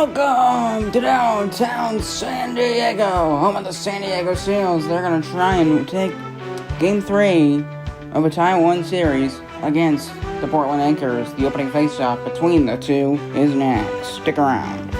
Welcome to downtown San Diego, home of the San Diego Seals. They're going to try and take Game 3 of a tie-1 series against the Portland Anchors. The opening face-off between the two is next. Stick around.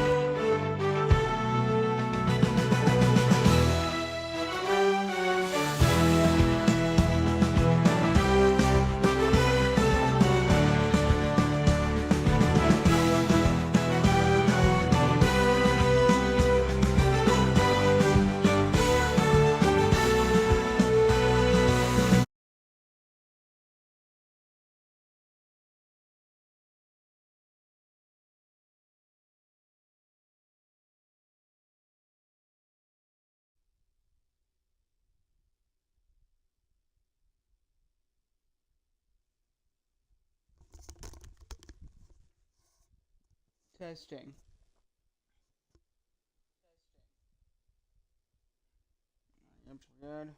Testing. Yep, good.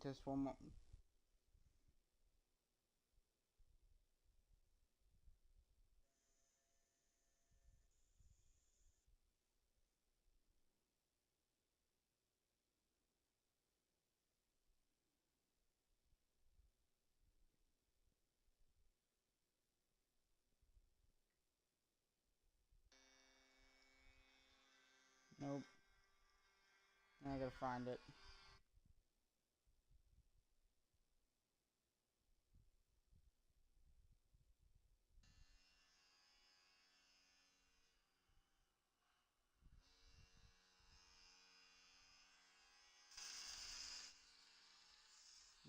Test one more. Nope. I gotta find it.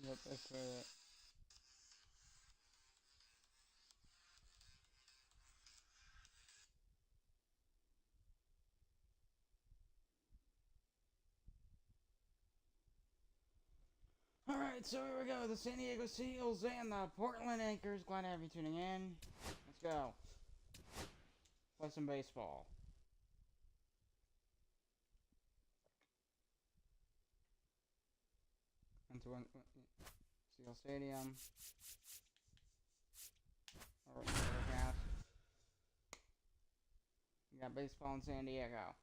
Yep, that's it. Alright, so here we go. The San Diego Seals and the Portland Anchors. Glad to have you tuning in. Let's go. Play some baseball. Into Seal Stadium. We got baseball in San Diego.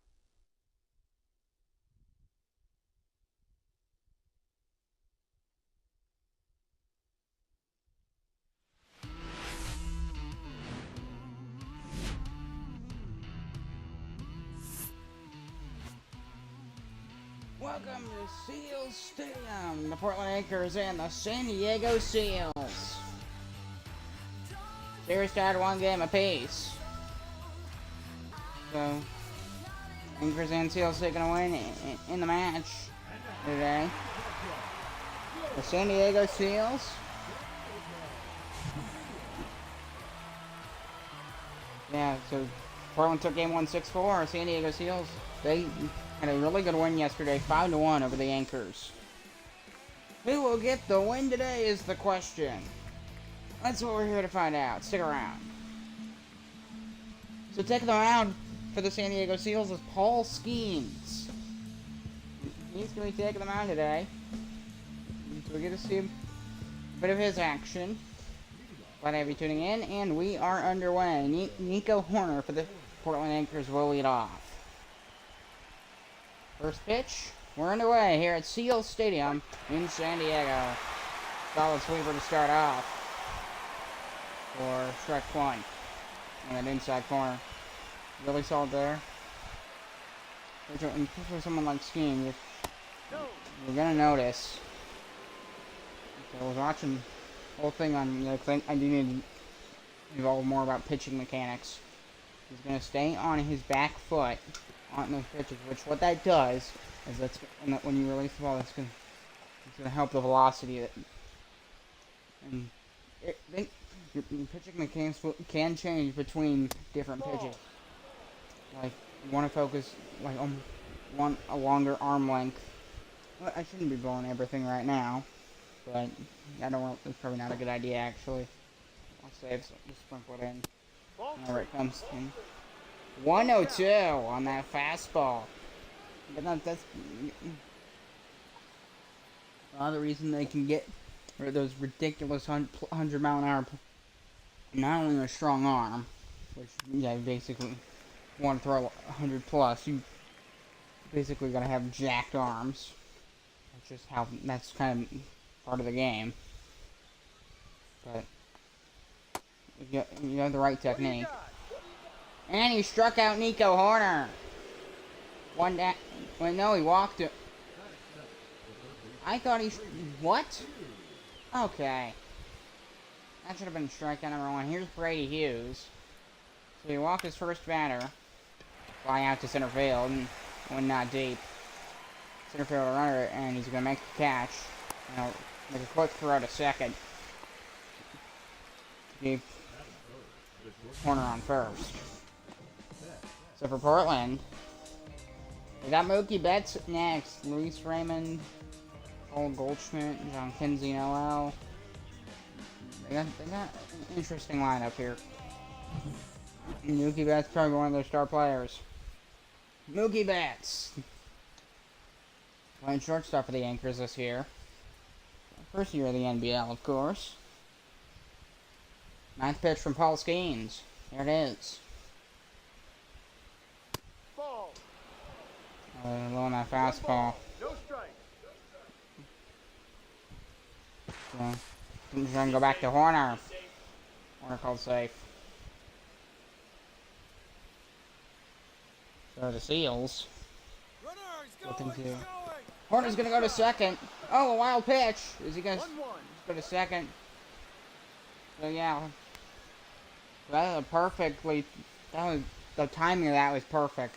Welcome to Seal Stadium, the Portland Anchors and the San Diego Seals. Series tied one game apiece. So, Anchors and Seals taking a win in the match today. The San Diego Seals. Yeah, so Portland took game 1 6-4. San Diego Seals, they had a really good win yesterday, 5-1 over the Anchors. Who will get the win today is the question. That's what we're here to find out. Stick around. So taking the mound for the San Diego Seals is Paul Skeens. He's going to be taking the mound today. So we get to see a bit of his action. Glad to have you tuning in, and we are underway. Nico Horner for the Portland Anchors will lead off. First pitch, we're underway here at Seal Stadium in San Diego. Solid sweeper to start off for strike one. And that inside corner. Really solid there. For someone like Skeen, you're going to notice. So I was watching the whole thing on, I do need to evolve more about pitching mechanics. He's going to stay on his back foot on those pitches, which what that does is when you release the ball, it's going to help the velocity. And your pitching mechanics can change between different pitches. Like, you want to focus on a longer arm length. Well, I shouldn't be blowing everything right now, but I don't want. It's probably not a good idea actually. I'll save some, just sprinkle it in. There it comes in. 102 on that fastball. But that's another reason they can get those ridiculous 100 mile an hour. Not only a strong arm, which, yeah, you basically want to throw 100 plus, you basically gotta have jacked arms. That's just how, that's kind of part of the game. But you have the right technique. And he struck out Nico Horner. One down. Wait, no, he walked it. I thought he... What? Okay. That should have been strikeout number 1. Here's Brady Hughes. So he walked his first batter. Fly out to center field. And one not deep. Center fielder runner, and he's going to make the catch. You know, make a quick throw to second. Deep. Corner on first. So for Portland, we got Mookie Betts next. Luis Raymond, Cole Goldschmidt, John Kinsey, Noel. They got an interesting lineup here. Mookie Betts probably one of their star players. Mookie Betts playing shortstop for the Yankees this year. First year of the NBL, of course. Ninth pitch from Paul Skeens. There it is. Low on that fastball. No strike. So, he's going to go back to Horner. Horner called safe. So the Seals. Looking to. Horner's going to go to second. Oh, a wild pitch. Is he going to go to second? So yeah. That was perfectly. That was the timing of that was perfect.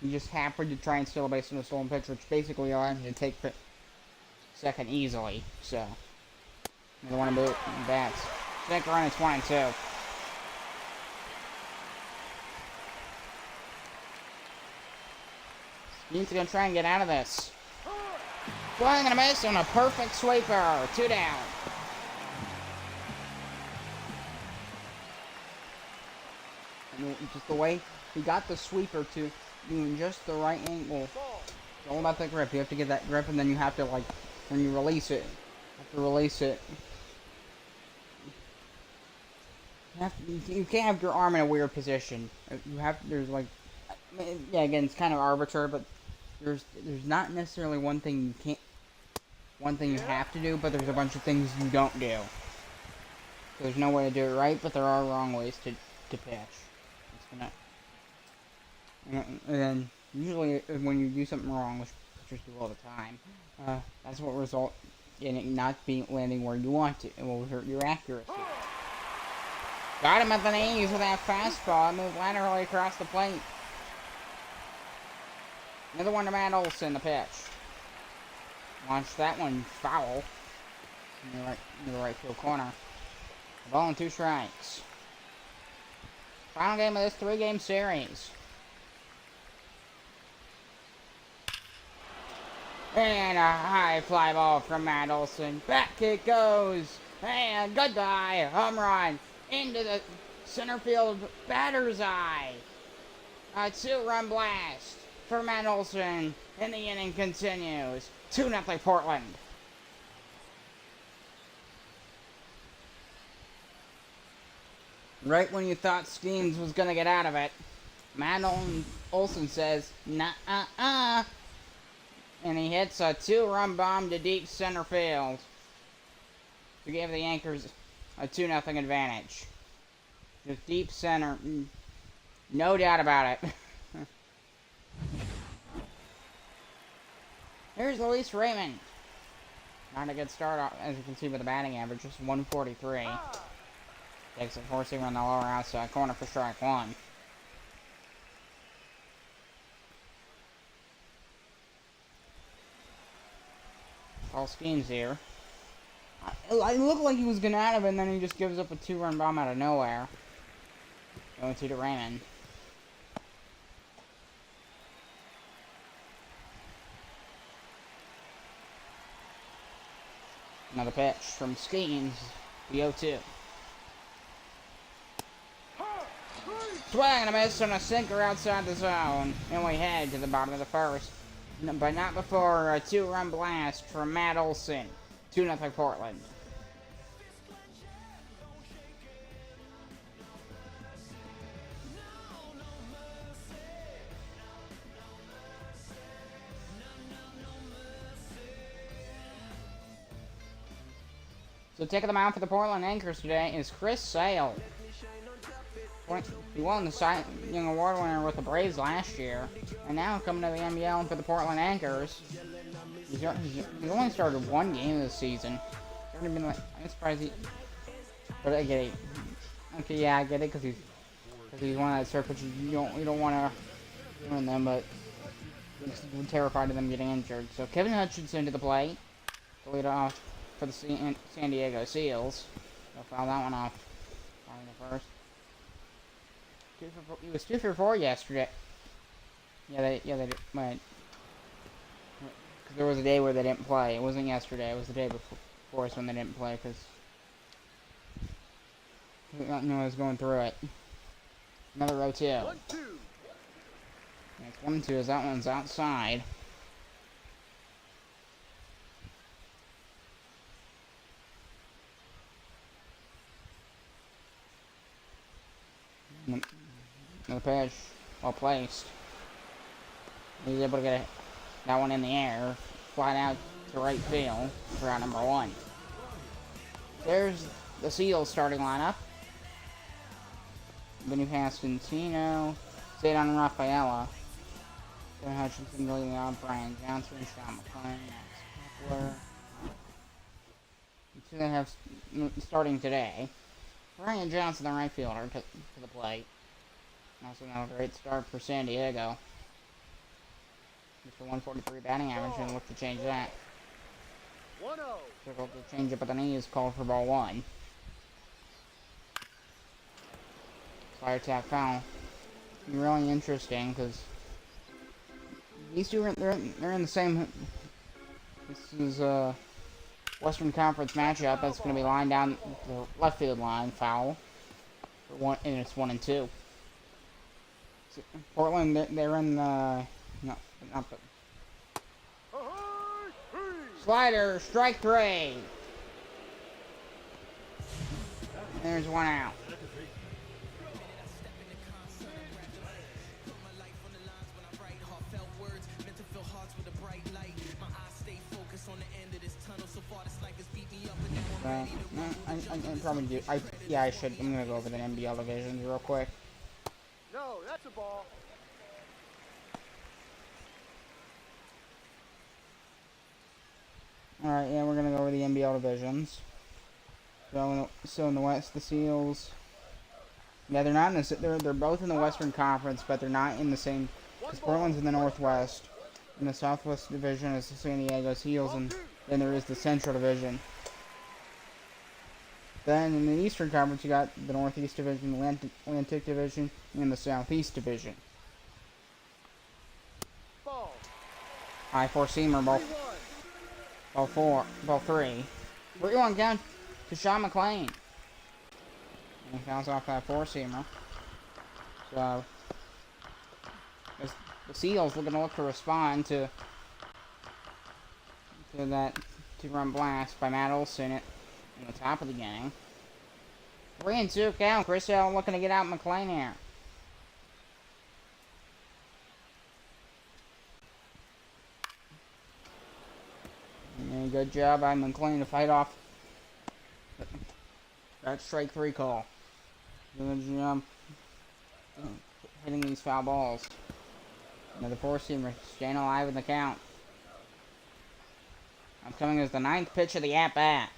He just happened to try and steal a base on a stolen pitch, which basically allowed him to take second easily. So, another one of bats. Second run, it's 1-2. He's gonna try and get out of this. Swing and a miss on a perfect sweeper. 2 down. And just the way he got the sweeper to doing just the right angle. It's all about the grip. You have to get that grip, and then you have to, like, when you release it, you have to release it. You can't have your arm in a weird position. You have, there's like, yeah, again, it's kind of arbitrary, but there's not necessarily one thing you have to do, but there's a bunch of things you don't do. There's no way to do it right, but there are wrong ways to pitch. It's gonna. And then, usually, when you do something wrong, which pitchers do all the time, that's what results in it not landing where you want it. It will hurt your accuracy. Got him at the knees with that fastball. It moved laterally across the plate. Another one to Matt Olson, the pitch. Launched that one foul. In the right field corner. A ball and 2 strikes. Final game of this 3-game series. And a high fly ball from Matt Olson. Back it goes. And goodbye. Home run. Into the center field batter's eye. A 2-run blast for Matt Olson. And the inning continues. 2-0 Portland. Right when you thought Skeens was going to get out of it, Matt Olson says, nah-uh-uh. And he hits a 2-run bomb to deep center field to give the Yankees a 2-0 advantage. Just deep center. No doubt about it. Here's Luis Raymond. Not a good start, as you can see, with the batting average. Just 143. Takes a 4-seamer on the lower outside corner for strike 1. Paul Skeens here. It looked like he was going out of it, and then he just gives up a 2-run bomb out of nowhere. Going to Raymond. Another pitch from Skeens. The 0-2. Swing and a miss on a sinker outside the zone. And we head to the bottom of the first. But not before a 2-run blast from Matt Olson. 2-0 Portland. So taking them out for the Portland Anchors today is Chris Sale. He won the Cy Young Award winner with the Braves last year, and now coming to the NBL for the Portland Anchors. He's only started one game this season. I'm surprised he. But I get it. Okay, yeah, I get it because he's one of that sort, but you don't want to ruin them, but I'm terrified of them getting injured. So Kevin Hutchinson to the plate to lead off for the San Diego Seals. They'll foul that one off in the first. He was 2 for 4 yesterday. Yeah, they did. But because there was a day where they didn't play. It wasn't yesterday. It was the day before us when they didn't play because I was going through it. Another 0-2. 1-2. It's 1-2 as that one's outside. Another pitch, well placed. He's able to get that one in the air, fly out to right field for out number 1. There's the Seals starting lineup. Vinny Pastantino, Zayden Rafaela, Kevin Hutchinson, leading off, Brian Johnson, Sean McClain, Max Kepler. The two that have starting today. Brian Johnson, the right fielder, to the plate. Also now a great start for San Diego. Just a 143 batting average, and look to change that. 1-0. Difficult to change up at the knee is called for ball 1. Fire tap foul. Be really interesting because these two they're in the same. This is a Western Conference matchup. That's going to be lined down the left field line foul for 1, and it's 1-2. So Portland they're in the not the slider, strike 3. There's 1 out. I probably do. Yeah, I should. I'm gonna go over the NBL divisions real quick. No, that's a ball. Alright, yeah, we're gonna go over the NBL divisions. So in the West, the Seals. Yeah, they're not in the. They're both in the Western Conference, but they're not in the same. Because Portland's in the Northwest. In the Southwest Division is the San Diego Seals, and then there is the Central Division. Then in the Eastern Conference, you got the Northeast Division, the Atlantic Division, and the Southeast Division. Ball. High four-seamer, ball 3. 3-1 count to Sean McClain. And he fouls off that four-seamer. So the Seals are going to look to respond to that 2-run blast by Matt Olson in the top of the game. 3-2 count. Chris Sale looking to get out McClain here. And good job by McClain to fight off that strike 3 call. Good job hitting these foul balls. Another four-seamer staying alive in the count. Upcoming is the 9th pitch of the at-bat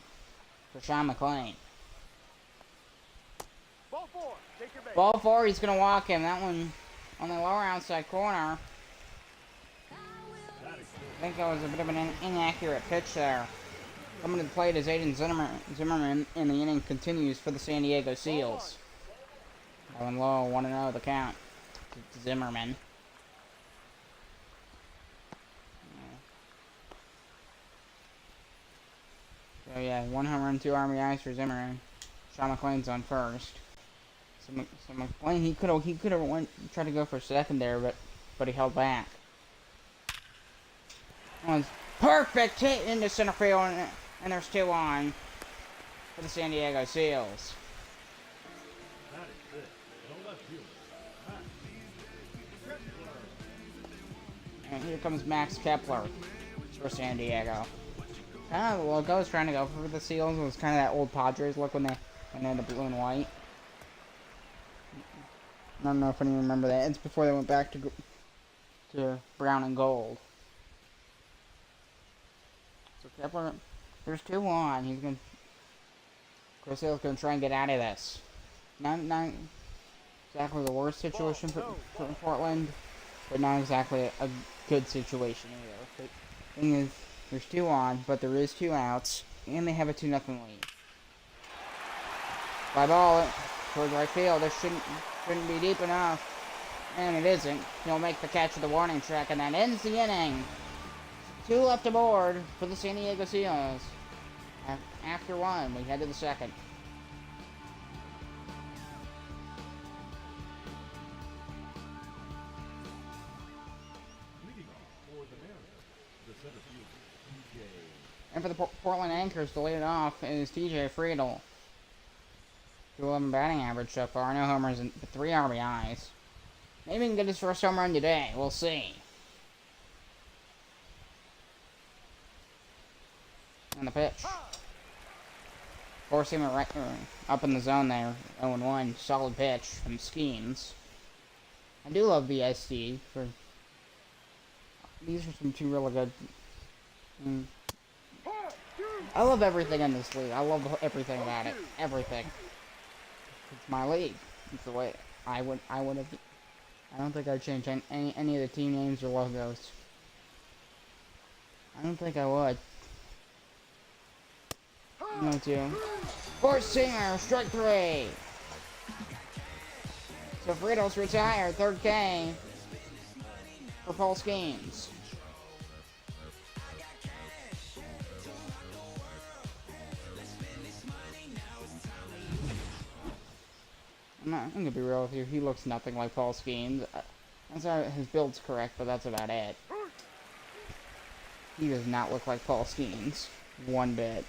for Sean McClain. Ball 4. Take your base. Ball 4, he's going to walk him. That one on the lower outside corner. I think that was a bit of an inaccurate pitch there. Coming to the plate is Aiden Zimmerman, and the inning continues for the San Diego Seals. Going low, 1-0 the count to Zimmerman. So yeah, 1 home run, 2 RBIs for Zimmerman. Sean McClain's on first. So McClain, he could have tried to go for second there, but he held back. That one's perfect hit into center field, and there's 2 on for the San Diego Seals. And here comes Max Kepler for San Diego. Kind of the look I was trying to go for the Seals was kind of that old Padres look when they had the blue and white. I don't know if anyone remember that. It's before they went back to brown and gold. So Kepler, there's 2 on. He's gonna. Chris Hill's gonna try and get out of this. Not exactly the worst situation for Portland, but not exactly a good situation either. The thing is, there's 2 on, but there is 2 outs, and they have a 2-0 lead. Fly ball towards right field. This shouldn't be deep enough, and it isn't. He'll make the catch of the warning track, and that ends the inning. 2 left aboard for the San Diego Seals. After 1, we head to the 2nd. And for the Portland Anchors to lead it off is TJ Friedel. 211 batting average so far. No homers and 3 RBIs. Maybe he can get his first home run today. We'll see. And the pitch. Four-seamer right up in the zone there. 0-1. Solid pitch from Skeens. I do love the SD for. These are some 2 really good. I love everything in this league. I love everything about it. Everything. It's my league. It's the way I would have. I don't think I'd change any of the team names or logos. I don't think I would. No, 2. Four-seamer, strike 3. So Friedel's retired, 3rd K for Paul Skeens. I'm gonna be real with you. He looks nothing like Paul Skeens. I'm sorry, his build's correct, but that's about it. He does not look like Paul Skeens. One bit.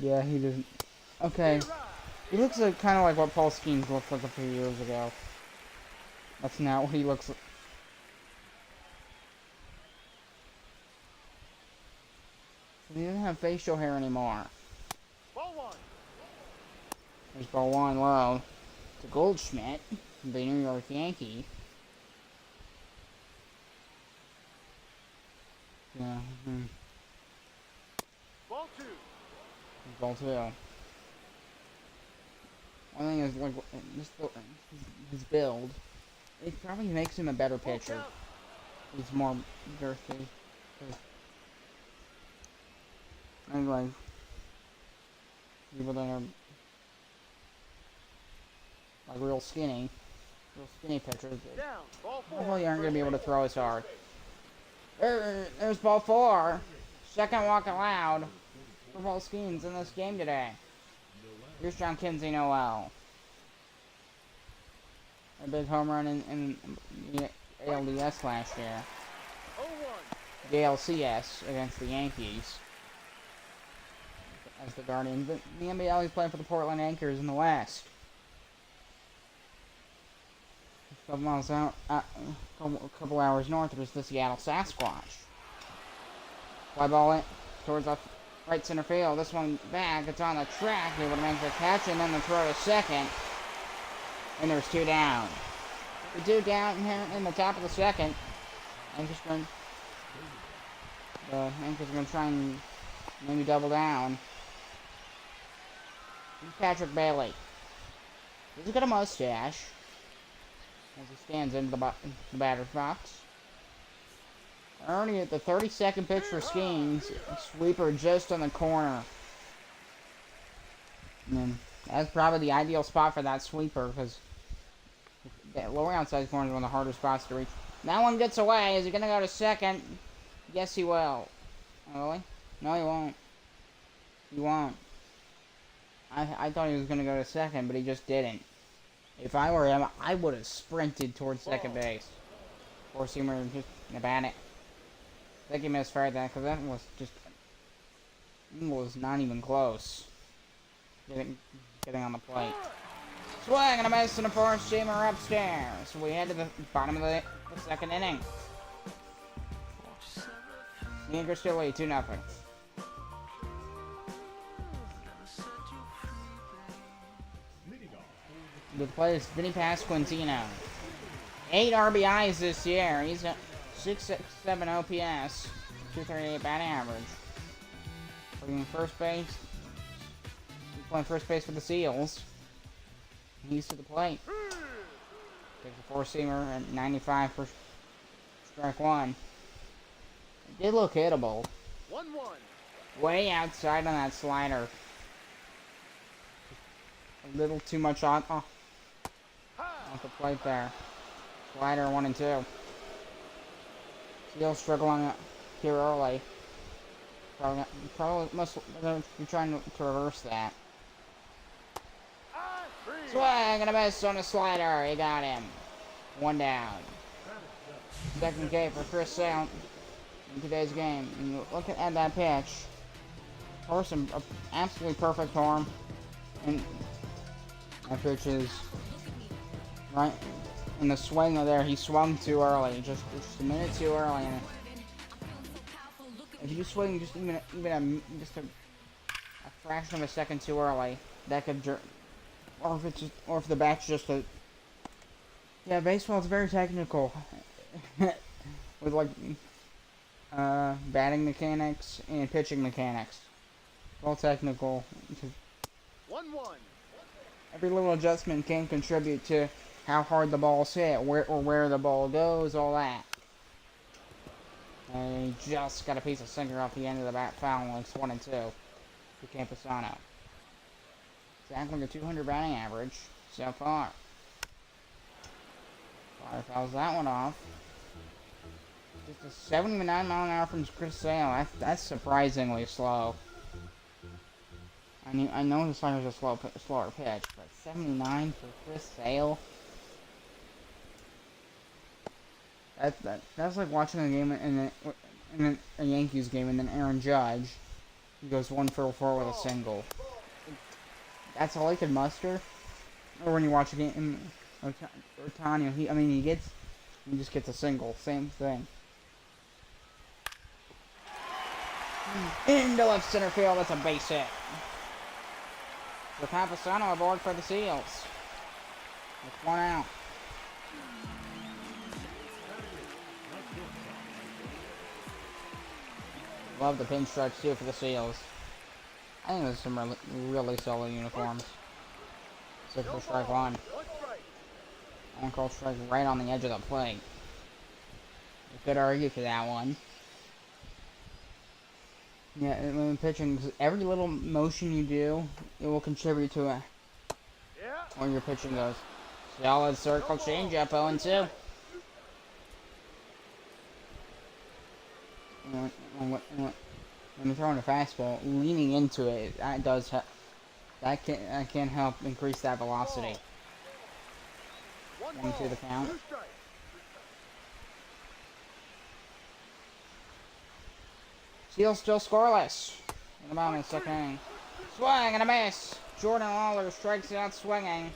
Yeah, he doesn't. Okay. He looks like kind of like what Paul Skeens looked like a few years ago. That's not what he looks like. He doesn't have facial hair anymore. Ball 1. There's ball 1 low to Goldschmidt, the New York Yankee. Yeah. Ball 2. Ball 2. One thing is, like, just his build. It probably makes him a better pitcher. He's more girthy. And like people that are like real skinny pitchers, probably aren't going to be able to throw as hard. There's ball 4. Second walk allowed for Paul Skeens in this game today. Here's John Kinsey Noel. A big home run in the ALDS last year. The ALCS against the Yankees. As the Guardians, but the NBL he's playing for the Portland Anchors in the West. A couple miles out, a couple hours north, there's the Seattle Sasquatch. Fly ball it towards the right center field. This one back, it's on the track. Able to make the catch and then the throw to second. And there's 2 down. The 2 down here in the top of the 2nd. The Anchors are going to try and maybe double down. Patrick Bailey. He's got a mustache as he stands into the batter's box. Already at the 32nd pitch for Skeens. Sweeper just on the corner. And then that's probably the ideal spot for that sweeper because that lower outside corner is one of the hardest spots to reach. That one gets away. Is he going to go to second? Yes, he will. Oh, really? No, he won't. He won't. I thought he was going to go to second, but he just didn't. If I were him, I would have sprinted towards second base. Four-seamer just bat it. I think he misfired that because that was just... It was not even close. Getting on the plate. Swing and a miss and a four-seamer upstairs. We head to the bottom of the second inning. The Yankees still lead 2-0. The play is Vinny Pasquantino. 8 RBIs this year. He's at 6.67 OPS, 238 batting average. Playing first base. He's playing first base for the Seals. He's to the plate. Takes a four-seamer at 95 for strike one. It did look hittable. 1-1. Way outside on that slider. A little too much on the plate there. Slider 1 and 2. Still struggling here early. Probably must be trying to reverse that. Swing and a miss on a slider. He got him. 1 down. Second K for Chris Sale in today's game. And look at that pitch. Horse an absolutely perfect arm. And that pitch is right in the swing of there. He swung too early, just a minute too early. And if you swing just even a fraction of a second too early, that could or if the bat's just a baseball is very technical with like batting mechanics and pitching mechanics. It's all technical. 1-1. Every little adjustment can contribute to how hard the ball's hit, where the ball goes, all that. And he just got a piece of sinker off the end of the bat foul. It's 1 and 2 to Campusano. Exactly a 200 batting average so far. Fire fouls that one off. Just a 79 mile an hour from Chris Sale. That's surprisingly slow. I know the slider's a slower pitch, but 79 for Chris Sale. That's like watching a game in a Yankees game, and then Aaron Judge, he goes 1 for 4 with a single. That's all he could muster. Or when you watch a game, or Tanya, he just gets a single, same thing. Into left center field, that's a base hit. So Campusano aboard for the Seals. With 1 out. Love the pinstripes too for the Seals. I think there's some really solid uniforms. 6 for strike 1. One call strike right on the edge of the plate. You could argue for that one. Yeah, when pitching, every little motion you do, it will contribute to it. When your pitching goes. Solid circle changeup, 0 and 2. When you're throwing a fastball, leaning into it, that can help increase that velocity. 1 2 the count. Seals still scoreless. In the bottom of the second inning. Swing and a miss. Jordan Lawler strikes out swinging.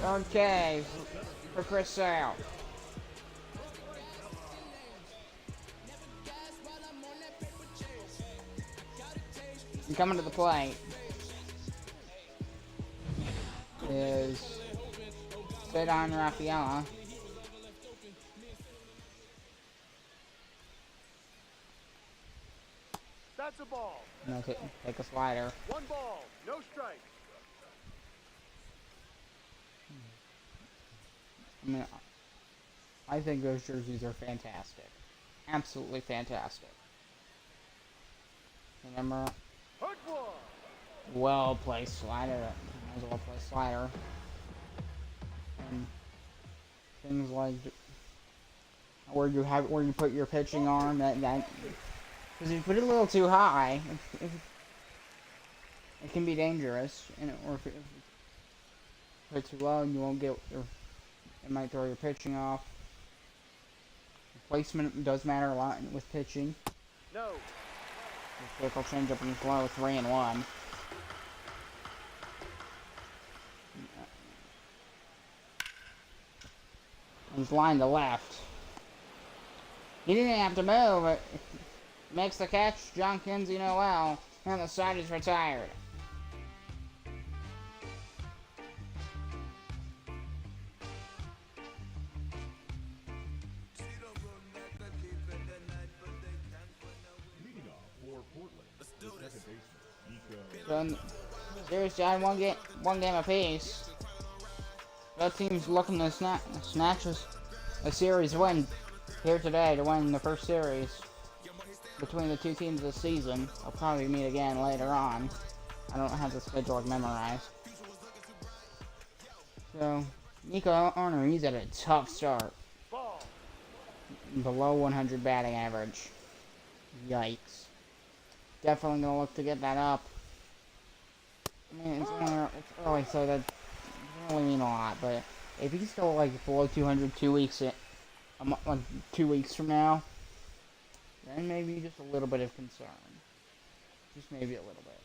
Okay, for Chris Sale. And coming to the plate is Cedon Rafaela. That's a ball. No, take a slider. 1 ball, no strike. I think those jerseys are fantastic. Absolutely fantastic. Remember? Well placed slider. That was a well placed slider. And things like where you put your pitching arm, that because if you put it a little too high, it can be dangerous, or if you put it too low, you won't get. It might throw your pitching off. Placement does matter a lot with pitching. No. The circle change up and flow 3 and 1. He's lined to left. He didn't have to move. It makes the catch. John Kinsey Noel. And the side is retired. So, series tied one game apiece. Both teams looking to snatch a series win here today to win the first series between the two teams this season. They'll probably meet again later on. I don't have the schedule memorized. So, Nico Arner, he's at a tough start. Below 100 batting average. Yikes. Definitely gonna look to get that up. I mean, it's early, so that doesn't really mean a lot, but if he's still like below 200 like 2 weeks from now, then maybe just a little bit of concern. Just maybe a little bit.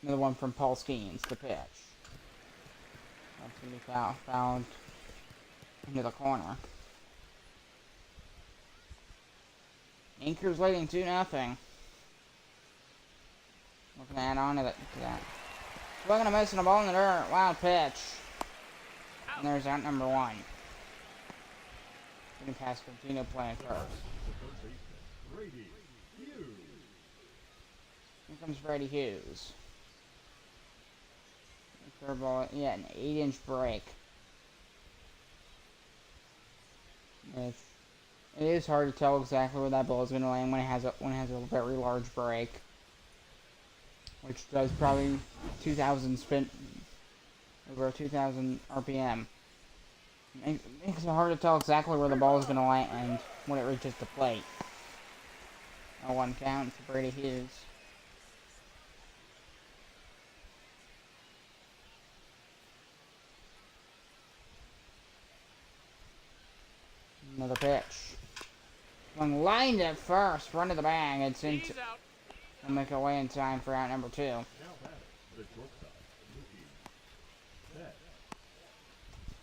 Another one from Paul Skeens, the pitch. That's going to be fouled into the corner. Anchor's leading 2-0. Looking to add on to that. Swinging and missing a ball in the dirt. Wild pitch. And there's out number 1. Getting past Contino playing first. Here comes Freddie Hughes. Curveball, yeah, an 8-inch break. It is hard to tell exactly where that ball is going to land when it has a very large break, which does probably 2,000 spin over 2,000 RPM. It makes it hard to tell exactly where the ball is going to land when it reaches the plate. A 1 count for Brady Hughes. Another pitch. One lined at first, run to the bag. It's into. They'll make our way in time for out number 2.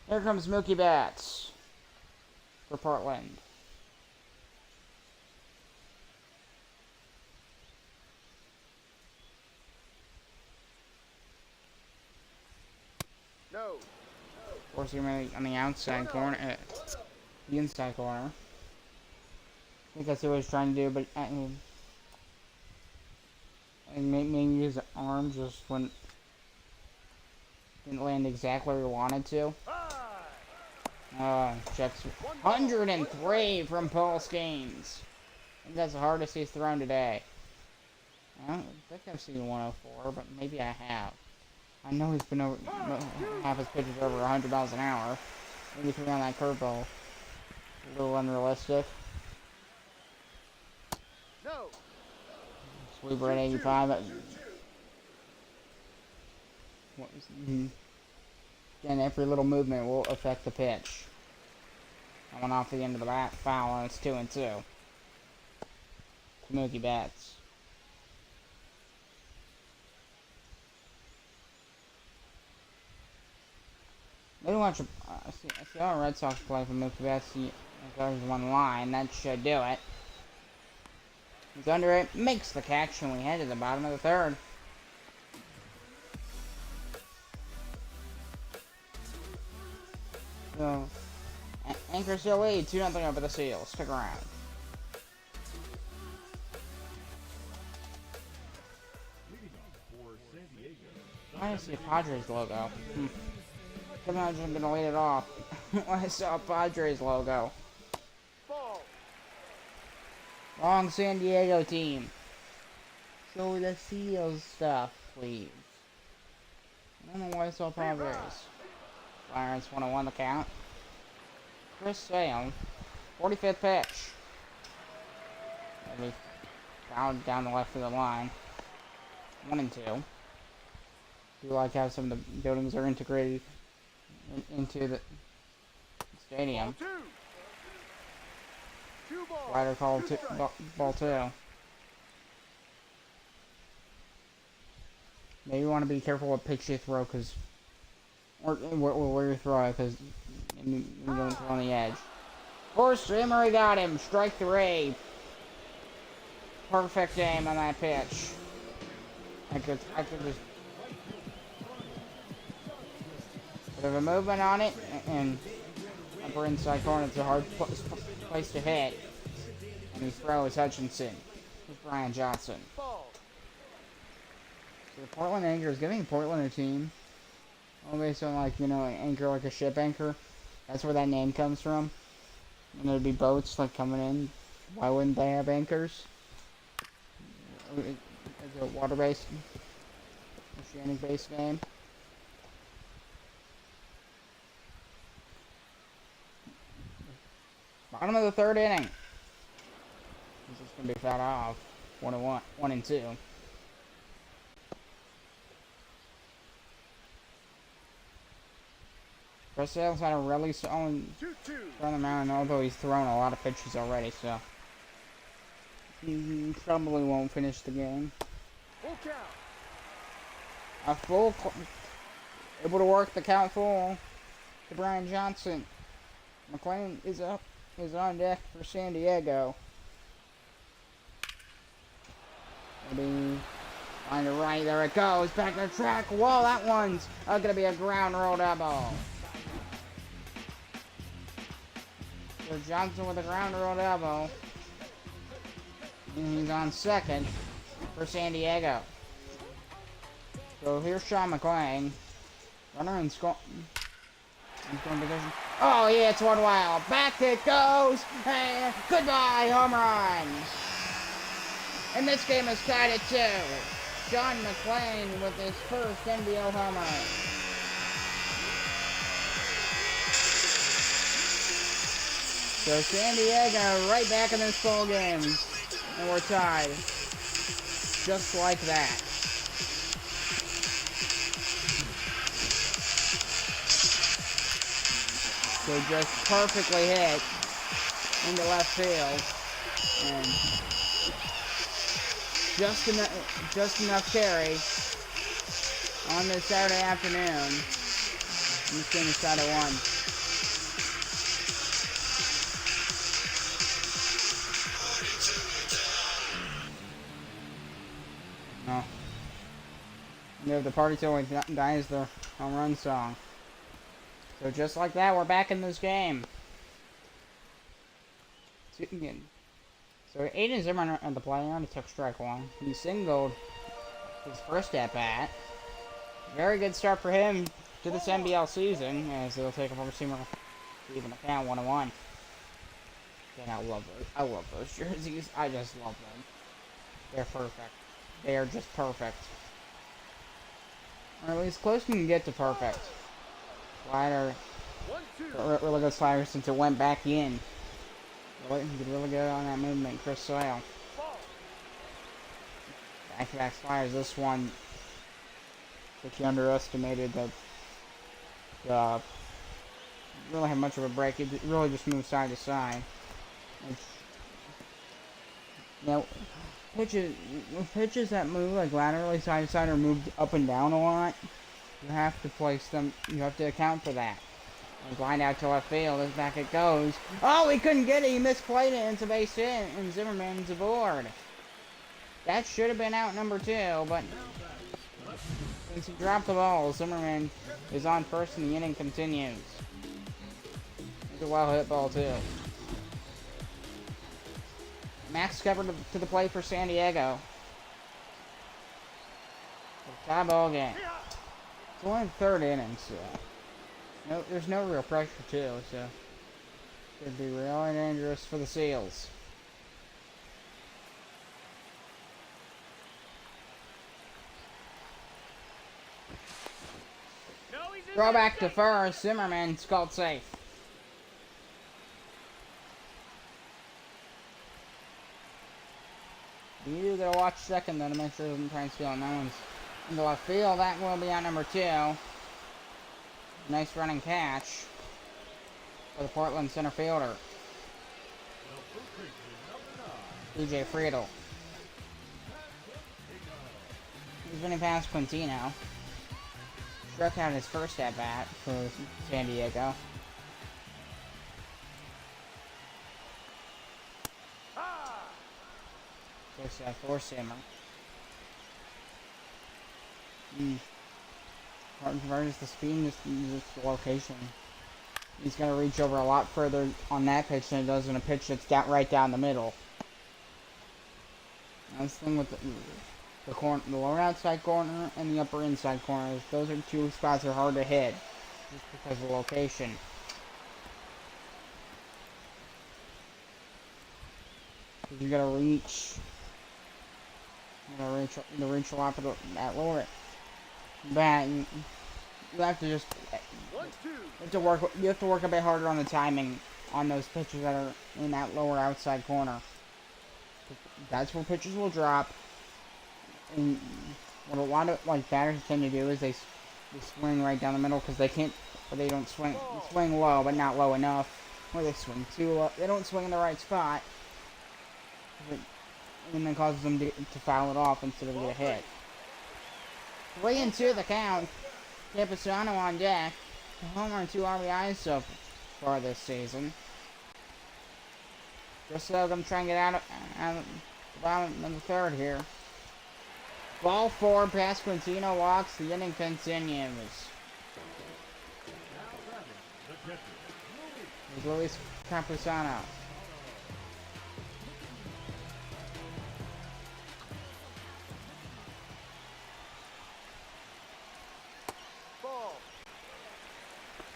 Here comes Mookie Betts for Portland. No. Forcing him on the outside corner. The inside corner. I think that's what he was trying to do, but maybe his arm just didn't land exactly where he wanted to. Checks 103 from Paul Skeens. I think that's the hardest he's thrown today. I don't think I've seen 104, but maybe I have. I know he's been over half his pitches over 100 miles an hour. Maybe three on that curveball. A little unrealistic. No. Sweeper at 85. Again, every little movement will affect the pitch. That one off the end of the bat, foul, and it's 2-2. To Mookie Betts. Maybe watch I see all Red Sox play for Mookie Betts. There's one line. That should do it. He's under it. Makes the catch, and we head to the bottom of the 3rd. So, Anchor still lead 2-0 over the Seals. Stick around. I see a Padres logo. Somehow I'm just gonna lead it off. I saw a Padres logo. Ball. Wrong San Diego team. Show the Seals stuff, please. I don't know why I saw Padres. Clarence 101 the count. Chris Sale. 45th pitch. Maybe fouled down the left of the line. 1-2. Do like how some of the buildings are integrated into the stadium. Rider called ball 2. Maybe you want to be careful what pitch you throw, because Or where you throw it, because you don't throw on the edge. Force Emery got him. Strike 3. Perfect aim on that pitch. I could just bit of a movement on it, and upper inside corner. It's a hard place to hit. And he throws Hutchinson with Brian Johnson. Ball. So the Portland Anchor is giving Portland a team. All based on, like, you know, an anchor, like a ship anchor. That's where that name comes from. And there'd be boats, like, coming in. Why wouldn't they have anchors? Is it a water-based, oceanic-based game? Bottom of the 3rd inning. This is going to be fouled off. 1-1, 1-2. Chris Sale's had a really solid run the mound, although he's thrown a lot of pitches already, so he probably won't finish the game. Full count. A full, able to work the count full to Brian Johnson. McLean is on deck for San Diego. Maybe find it right, there it goes, back to the track. Whoa, that one's gonna be a ground roll double. So Johnson with a ground roll double. And he's on second for San Diego. So here's Sean McLean. Runner in scoring position. Oh, yeah, it's 1 wild. Back it goes. And goodbye, home run. And this game is tied at 2. Sean McLean with his first NBL home run. So San Diego right back in this ball game. And we're tied. Just like that. So just perfectly hit into left field. And just enough carry on this Saturday afternoon. This game is tied at 1. No. You know, the party till he dies the home run song. So just like that, we're back in this game. So Aiden Zimmerman at the plate already took strike 1. He singled his first at bat. Very good start for him to this NBL season, as he'll take a receiver to even a count 1-1. And I love those jerseys. I just love them. They're perfect. They are just perfect. Or at least close you can get to perfect. Slider. Really good slider since it went back in. He did really good on that movement, Chris Sale. Back-to-back sliders. This one, if you underestimated the really had much of a break. It really just moved side to side. Now, pitches that move like laterally side to side or moved up and down a lot, you have to place them. You have to account for that. Blind out to left field. As back it goes. Oh, he couldn't get it. He misplayed it. It's a base hit, and Zimmerman's aboard. That should have been out number 2, but since he dropped the ball, Zimmerman is on first, and the inning continues. It's a well hit ball too. Max covered to the plate for San Diego. Tie ball game. It's only the 3rd inning, so. No, there's no real pressure too, so could be really dangerous for the Seals. No, Throw back to first. Zimmerman's called safe. You gotta watch second though to make sure it doesn't try and steal. No one's in the left field. That will be out number 2. Nice running catch for the Portland center fielder, DJ Friedel. He's running past Quintino. struck out his first at bat for San Diego. Just that four-simmer. Versus the speed and just the location. He's going to reach over a lot further on that pitch than it does in a pitch that's right down the middle. That's the thing with the lower outside corner and the upper inside corner. Those are two spots that are hard to hit just because of the location. You gotta reach. Reach a lot for that lower bat. You have to just. You have to work a bit harder on the timing on those pitches that are in that lower outside corner. That's where pitches will drop. And what a lot of batters tend to do is they swing right down the middle because they can't, or they don't swing low, but not low enough, or they swing too low. They don't swing in the right spot, and then causes them to foul it off instead of get a hit. 3-2 the count. Campusano on deck. A homer and 2 RBIs so far this season. Just so I'm trying to get out of the bottom of the third here. Ball 4, Pasquantino walks, the inning continues. There's Luis Campusano.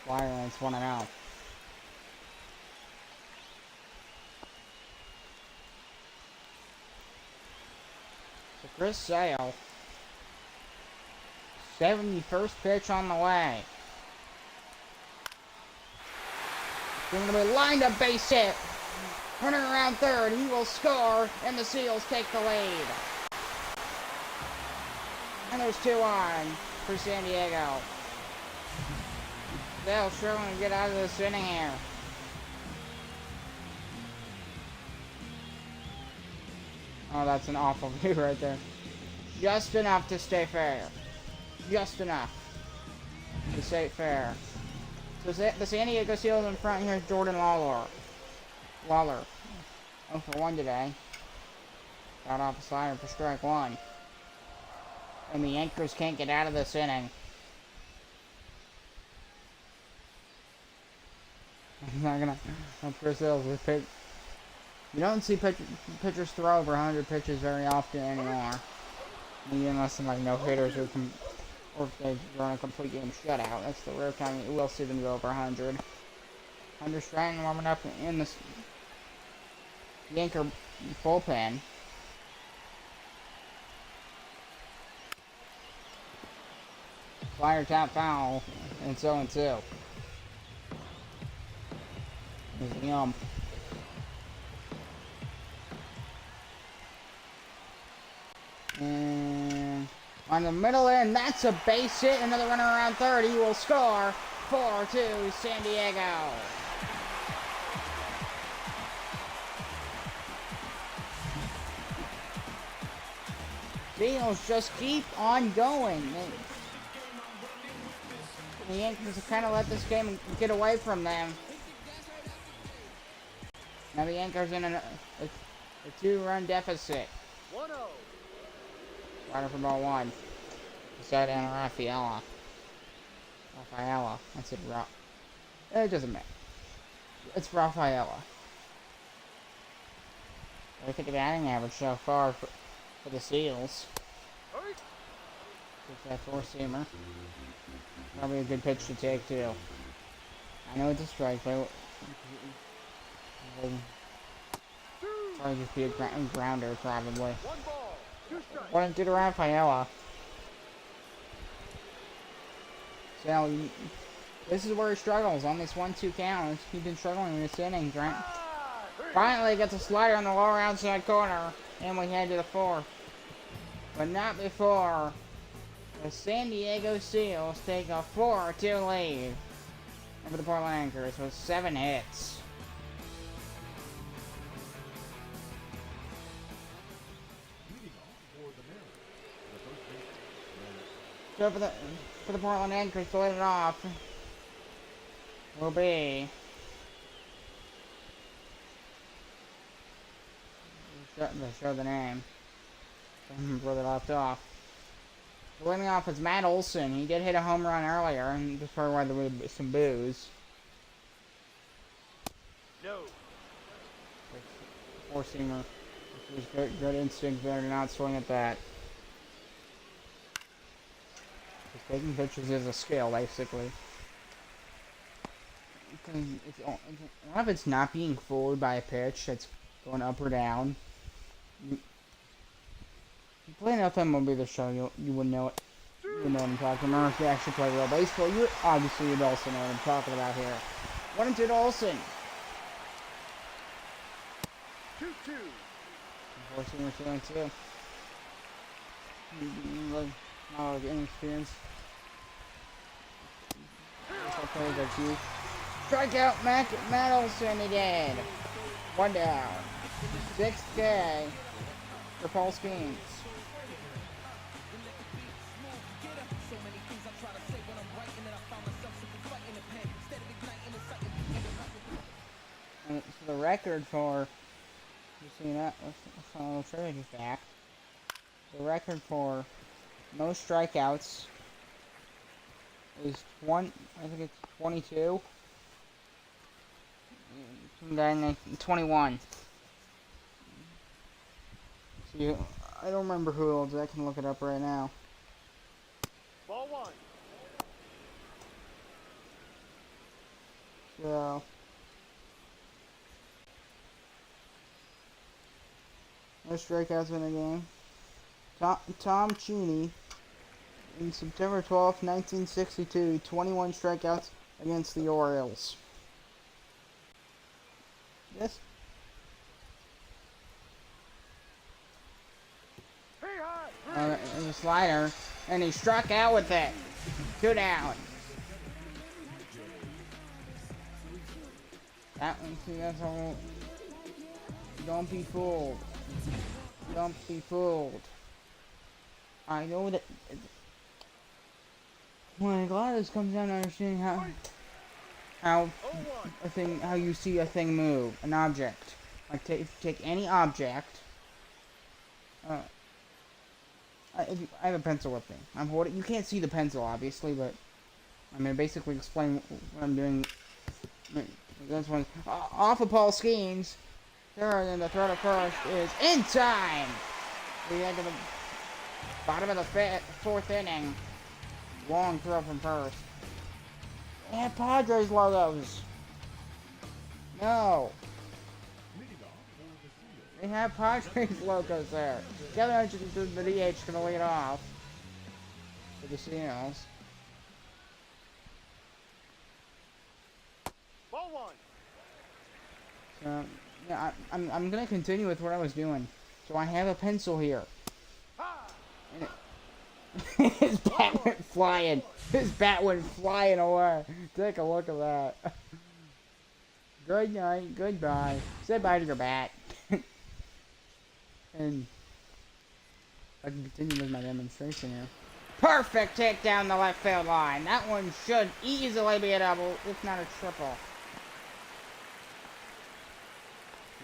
Flyer lands 1-0. So Chris Sale, 71st pitch on the way. Going to be lined up base hit. Running around third, he will score, and the Seals take the lead. And there's 2 on for San Diego. They'll struggling to get out of this inning here. Oh, that's an awful view right there. Just enough to stay fair. Just enough to stay fair. So the San Diego Seals in front here is Jordan Lawler. 0 for 1 today. Got off a slider for strike 1. And the Yankees can't get out of this inning. I'm not gonna. Chris Sales with pitch. You don't see pitchers throw over 100 pitches very often anymore. Maybe unless some no hitters or if they run a complete game shutout. That's the rare time you will see them go over 100. Under Stratton warming up in the Yankee bullpen. Flyer tap foul, and 0-2. There's the ump. And on the middle end, that's a base hit. Another runner around third. He will score. 4-2 San Diego. Seals just keep on going. The Yankees have kind of let this game get away from them. Now the Yankees in a 2-run deficit. 1-0. Rider for ball 1. Side down Rafaela. That's it. It doesn't matter. It's Rafaela. Look at the batting average so far for the Seals. Get that 4-seamer. Probably a good pitch to take too. I know it's a strike, but probably just be a grounder probably. 1 to Rafaela. So this is where he struggles on this 1-2 count. He's been struggling in this inning. Finally gets a slider on the lower outside corner, and we head to the 4th. But not before the San Diego Seals take a 4-2 lead over the Portland Anchors with 7 hits. Go for the Portland Anchors to let it off. Will be. Show the name. Where they left off. Leading off is Matt Olson. He did hit a home run earlier, and that's probably why there was some boos. No. Four-seamer. Good instinct there to not swing at that. Just taking pitches is a skill, basically. A lot of it's not being fooled by a pitch that's going up or down. You play enough MLB The Show, you would know it. You know what I'm talking about. If you actually play real baseball, you obviously would also know what I'm talking about here. 1-2 to Olson. 2-2. Unfortunately, 2-2. Not like inexperience. Strikeout, Matt Olson, he did. 1 down. 6K for Paul Skeens. And for the record for, you see that, I'll show you back. The record for most strikeouts is I think it's 22. 21. See, I don't remember who else. I can look it up right now. Ball 1. So, most strikeouts in the game. Tom Cheney, in September 12th, 1962, 21 strikeouts against the Orioles. Yes. There's a slider, and he struck out with it. 2 down. That one, see, that's all. Don't be fooled. Don't be fooled. I know that. Well, a lot of this comes down to understanding how you see a thing move, an object. Like take any object. I have a pencil with me. I'm holding. You can't see the pencil, obviously, but I'm gonna basically explain what I'm doing. This one off of Paul Skeens. Third, and the throw to first is in time. We end to the bottom of the 4th inning. Long throw from first. They have Padres logos. No. They have Padres logos there. Kevin Hutchins, the DH, gonna lead off for the Seals. Ball 1. So, yeah, I'm gonna continue with what I was doing. So I have a pencil here. And his bat went flying. His bat went flying away. Take a look at that. Good night. Goodbye. Say bye to your bat. And I can continue with my demonstration here. Perfect take down the left field line. That one should easily be a double, if not a triple.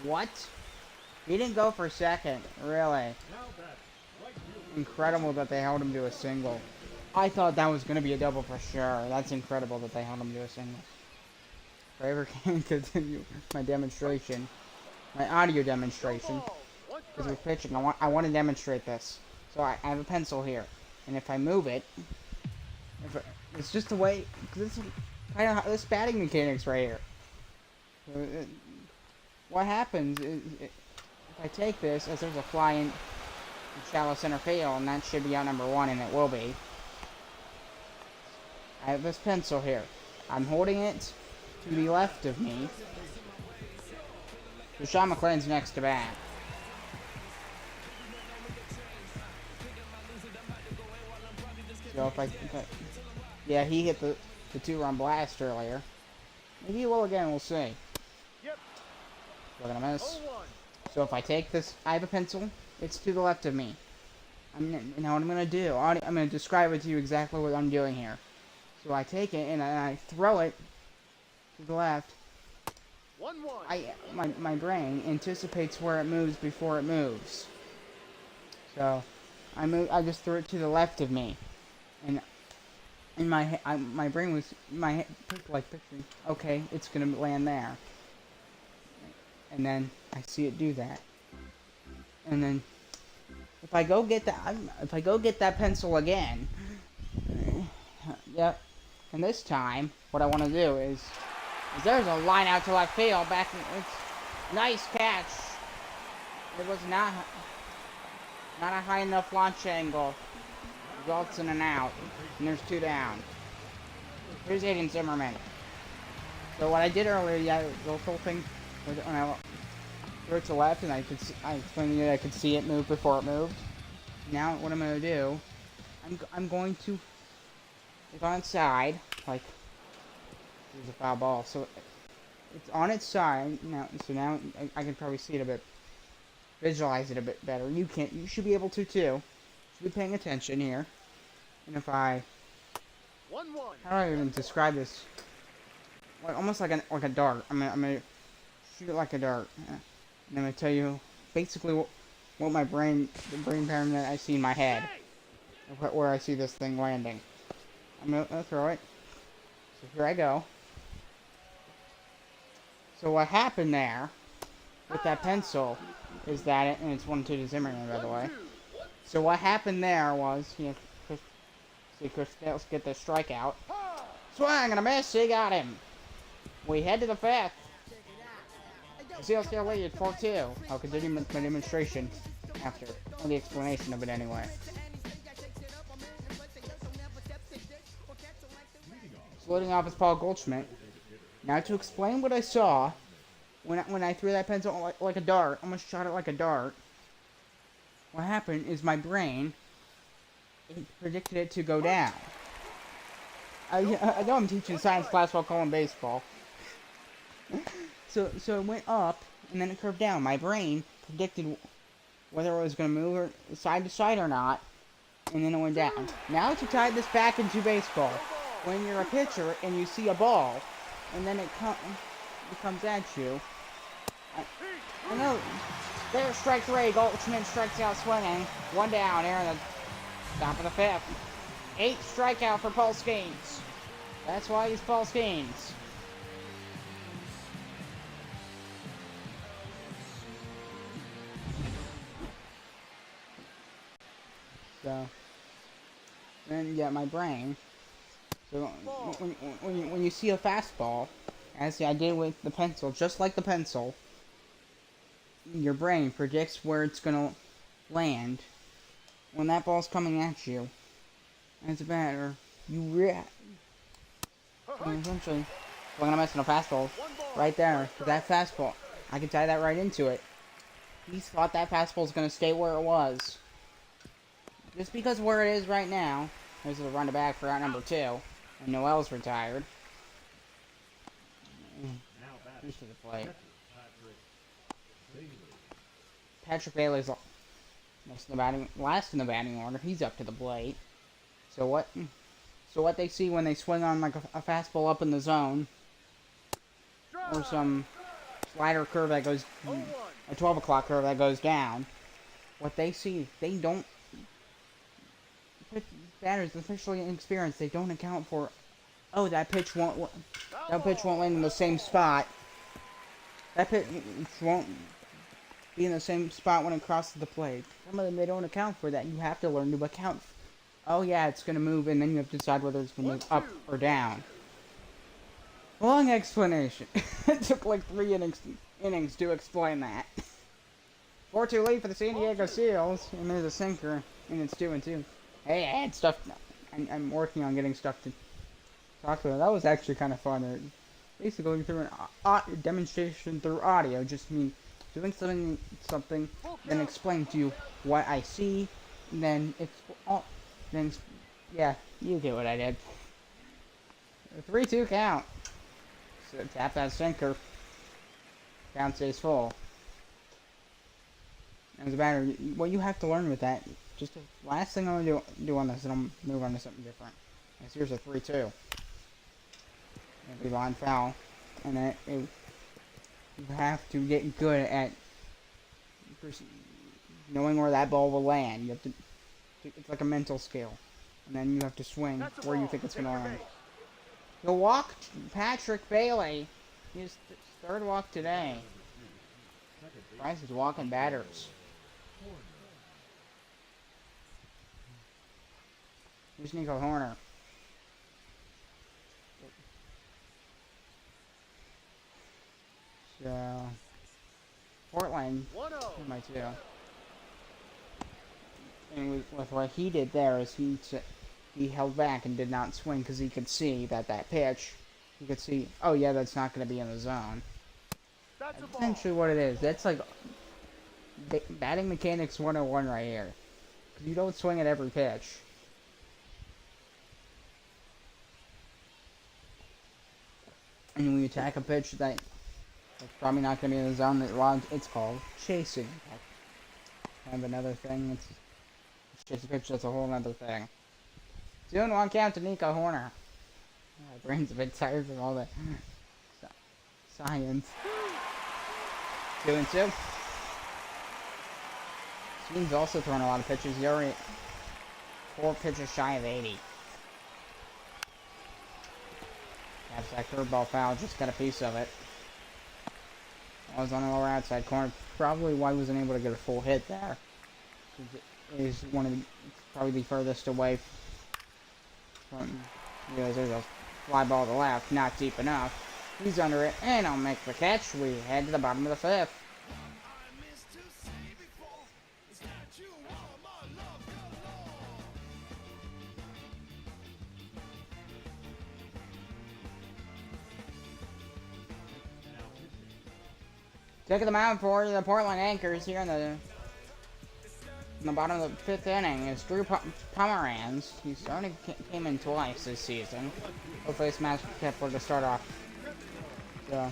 What? He didn't go for second, really. Incredible that they held him to a single. I thought that was going to be a double for sure. That's incredible that they held him to a single. If I ever can continue my demonstration, my audio demonstration, because with pitching, I want to demonstrate this. So I have a pencil here, and if I move it, it's just the way. This is kind of this batting mechanics right here. So what happens is if I take this, as there's a fly in shallow center field, and that should be out number 1, and it will be. I have this pencil here. I'm holding it to the left of me. So Sean McLean's next to bat. So if I yeah, he hit the 2-run blast earlier. Maybe he will again, we'll see. Yep. We're gonna miss. So if I take this, I have a pencil. It's to the left of me. Now what I'm gonna do, I'm gonna describe it to you exactly what I'm doing here. So I take it and I throw it to the left. 1-1. My brain anticipates where it moves before it moves. So I just threw it to the left of me, and in my brain was picturing, okay, it's gonna land there, and then I see it do that, and then if I go get that pencil again, yep, and this time what I want to do is there's a line out to left field it's nice catch. It was not a high enough launch angle. Results in an out, and there's 2 down. Here's Aiden Zimmerman. So what I did earlier, the whole thing, when I threw it to left, and I explained that I could see it move before it moved. Now what I'm gonna do, I'm going to, if on its side, like, there's a foul ball, so it's on its side now. So now I can probably see it a bit, visualize it a bit better. You should be able to too. Should be paying attention here. And if I, 1-1. how do I even describe this? Like almost like a dart. I'm gonna shoot it like a dart. And I'm gonna tell you basically what the brain pattern that I see in my head, where I see this thing landing. I'm gonna throw it. So here I go. So what happened there with that pencil is that and it's 1-2 to Zimmerman, by the way. So what happened there was, Chris Dales get the strikeout. Swing and a miss. He got him. We head to the 5th. The Seals still lead 4-2. I'll continue my demonstration after, or the explanation of it anyway. Loading off is Paul Goldschmidt. Now to explain what I saw when I threw that pencil like a dart, almost shot it like a dart. What happened is my brain predicted it to go down. I know I'm teaching science class while calling baseball. So it went up and then it curved down. My brain predicted whether it was going to move side to side or not, and then it went down. Now to tie this back into baseball, when you're a pitcher and you see a ball, and then it comes at you. I know. There's strike 3. Goldschmidt strikes out swinging. 1 down here in the top of the 5th. 8 strikeout for Paul Skeens. That's why he's Paul Skeens. So then, yeah, my brain. So when you see a fastball, as I did with the pencil, just like the pencil, your brain predicts where it's gonna land when that ball's coming at you. As a batter, you react. Essentially, when I'm missing a fastball, right there, that fastball, I can tie that right into it. He thought that fastball's gonna stay where it was. Just because where it is right now, there's a run to back for out number 2, and Noel's retired. Who's to the plate? Patrick Bailey's last in the batting order. He's up to the plate. So what they see when they swing on like a fastball up in the zone, or some slider curve that goes, a 12 o'clock curve that goes down, what they see, they don't, batters, especially inexperienced, they don't account for, oh, that pitch won't land in the same spot. That pitch won't be in the same spot when it crosses the plate. Some of them, they don't account for that. You have to learn to account. Oh yeah, it's going to move, and then you have to decide whether it's going to move up or down. Long explanation. It took like 3 innings to explain that. 4-2 lead for the San Diego Seals, and there's a sinker, and it's 2-2. Hey, I had stuff. I'm working on getting stuff to talk about. That was actually kind of fun. Basically, going through a demonstration through audio, just me doing something, then explain to you what I see, and then yeah, you get what I did. 3-2 count. So tap that sinker. Count stays full. As a batter, what you have to learn with that, just the last thing I'm gonna do on this, and I'm move on to something different. Is here's a 3-2. It'll be line foul, and you have to get good at knowing where that ball will land. You have to. It's like a mental skill, and then you have to swing where you think it's gonna land. The walk, Patrick Bailey. His third walk today. Bryce is walking batters. Here's Nico Horner. So, Portland, my two. And with what he did there is he held back and did not swing because he could see that pitch. He could see, oh yeah, that's not going to be in the zone. That's essentially what it is. That's like batting mechanics 101 right here. Because you don't swing at every pitch. And when you attack a pitch that's probably not going to be in the zone, it's called chasing. Kind of another thing. It's chase a pitch, that's a whole other thing. 2-1 count to Nico Horner. My brain's a bit tired from all that science. 2-2. Sween's also throwing a lot of pitches. He's already 4 pitches shy of 80. That's that curveball foul, just got a piece of it. I was on the lower outside corner. Probably why he wasn't able to get a full hit there. It is probably the furthest away from. There's a fly ball to the left, not deep enough. He's under it, and I'll make the catch. We head to the bottom of the 5th. Taking the mound for the Portland Anchors here in the bottom of the 5th inning is Drew Pomeranz. He's already came in twice this season. Hopefully this match Kepler to start off. So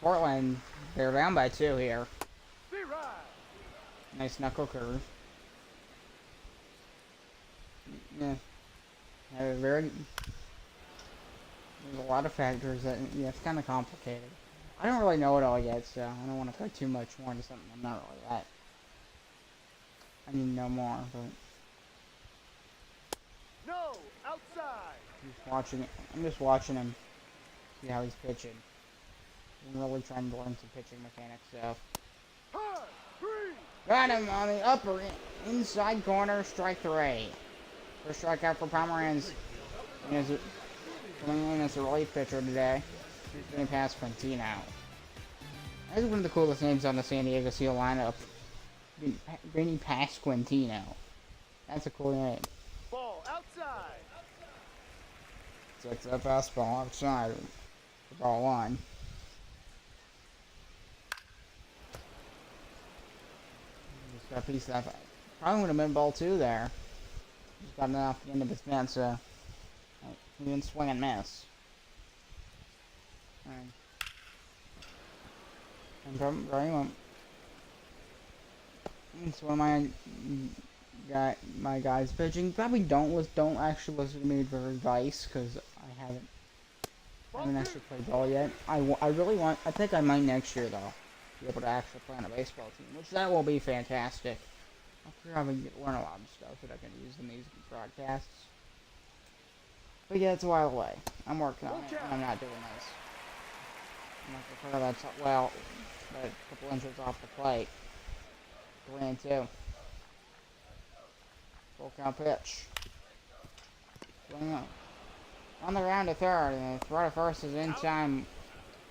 Portland, they're down by 2 here. Nice knuckle curve. Yeah. There's a lot of factors that, yeah, it's kind of complicated. I don't really know it all yet, so I don't want to put too much more into something I'm not really that. I need to know more, but. No, outside. I'm just watching him. See how he's pitching. I'm really trying to learn some pitching mechanics stuff. Got him on the upper inside corner, strike 3. First strikeout for Pomeranz. Coming in as a relief pitcher today. He's getting past Quintino. That's one of the coolest names on the San Diego Seal lineup. Vinny Pasquantino. That's a cool name. Ball outside. It's a fastball outside. Ball 1. Just got a piece of that. Probably would have been ball 2 there. Just got it off the end of his fence, so he didn't swing and miss. It's one of my guys pitching. Probably don't actually listen to me for advice because I haven't actually played ball yet. I really want. I think I might next year though. Be able to actually play on a baseball team, which that will be fantastic. I'm sure I can learn a lot of stuff that I can use in these broadcasts. But yeah, it's a while away. I'm working on it, and I'm not doing this. I'm not sure that's well, but a couple inches off the plate. 3-2. Full count pitch. On the round to third, and the throw to first is in time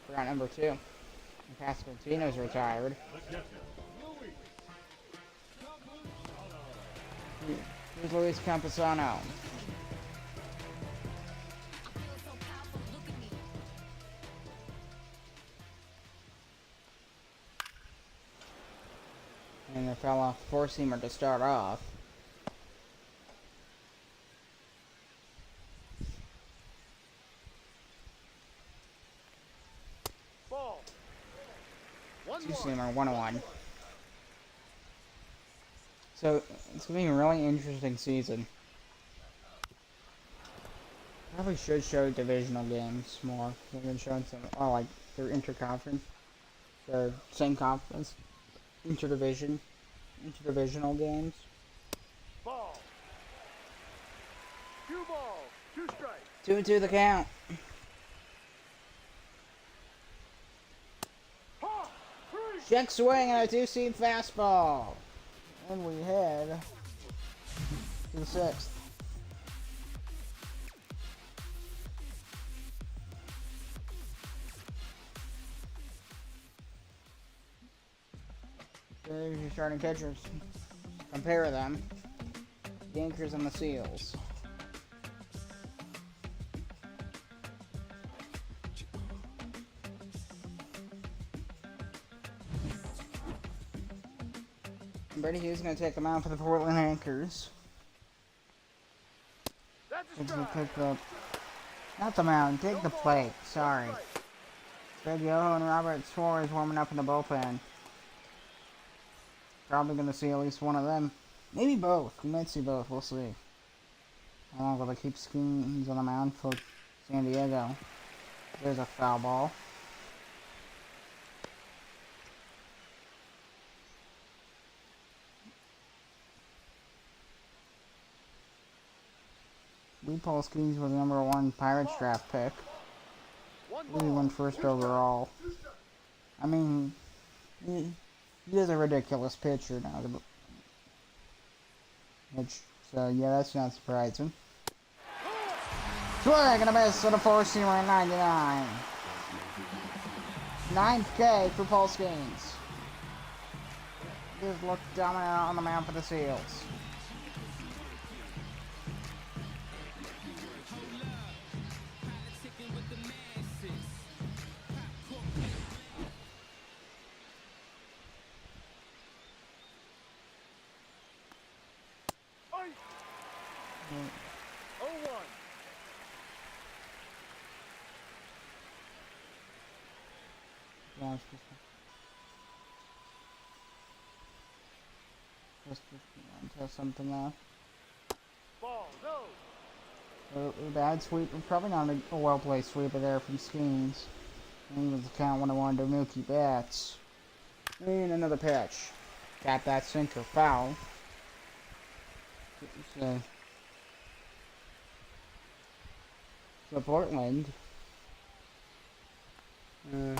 for round number 2. And Pasquantino's retired. Here's Luis Campusano. And the fella four-seamer to start off. Ball. Two-seamer, 1-1. So it's gonna be a really interesting season. Probably should show divisional games more. We've been showing some, oh, like their interconference, their same conference, interdivisional games. Ball. Two balls. Two strikes. 2-2 the count. Ha! Three. Check swing and a 2-seam fastball. And we head to the 6th. There's your starting pitchers. Compare them. The Anchors and the Seals. Brady Hughes is going to take them out for the Portland Anchors. That's a He's going to strike. take the... Not the mound, take the plate. Sorry. Greg Yoho and Robert Suarez warming up in the bullpen. Probably going to see at least one of them. Maybe both. We might see both. We'll see. How long will they keep Skeens on the mound for San Diego? There's a foul ball. Paul Skeens was the #1 Pirates draft pick. He won first overall. I mean, he is a ridiculous pitcher now. So yeah, that's not surprising. Swing and a miss on a 4-seamer at 99. 9th K for Paul Skeens. Just looked dominant on the mound for the Seals. Ice. 0-1. Yeah, just test something out. Ball. No. A bad sweep, probably not a well-placed sweeper there from Skeens. And with the count 1-1 to Mookie Betts. And another pitch. Got that sinker foul. So Portland. 2-2.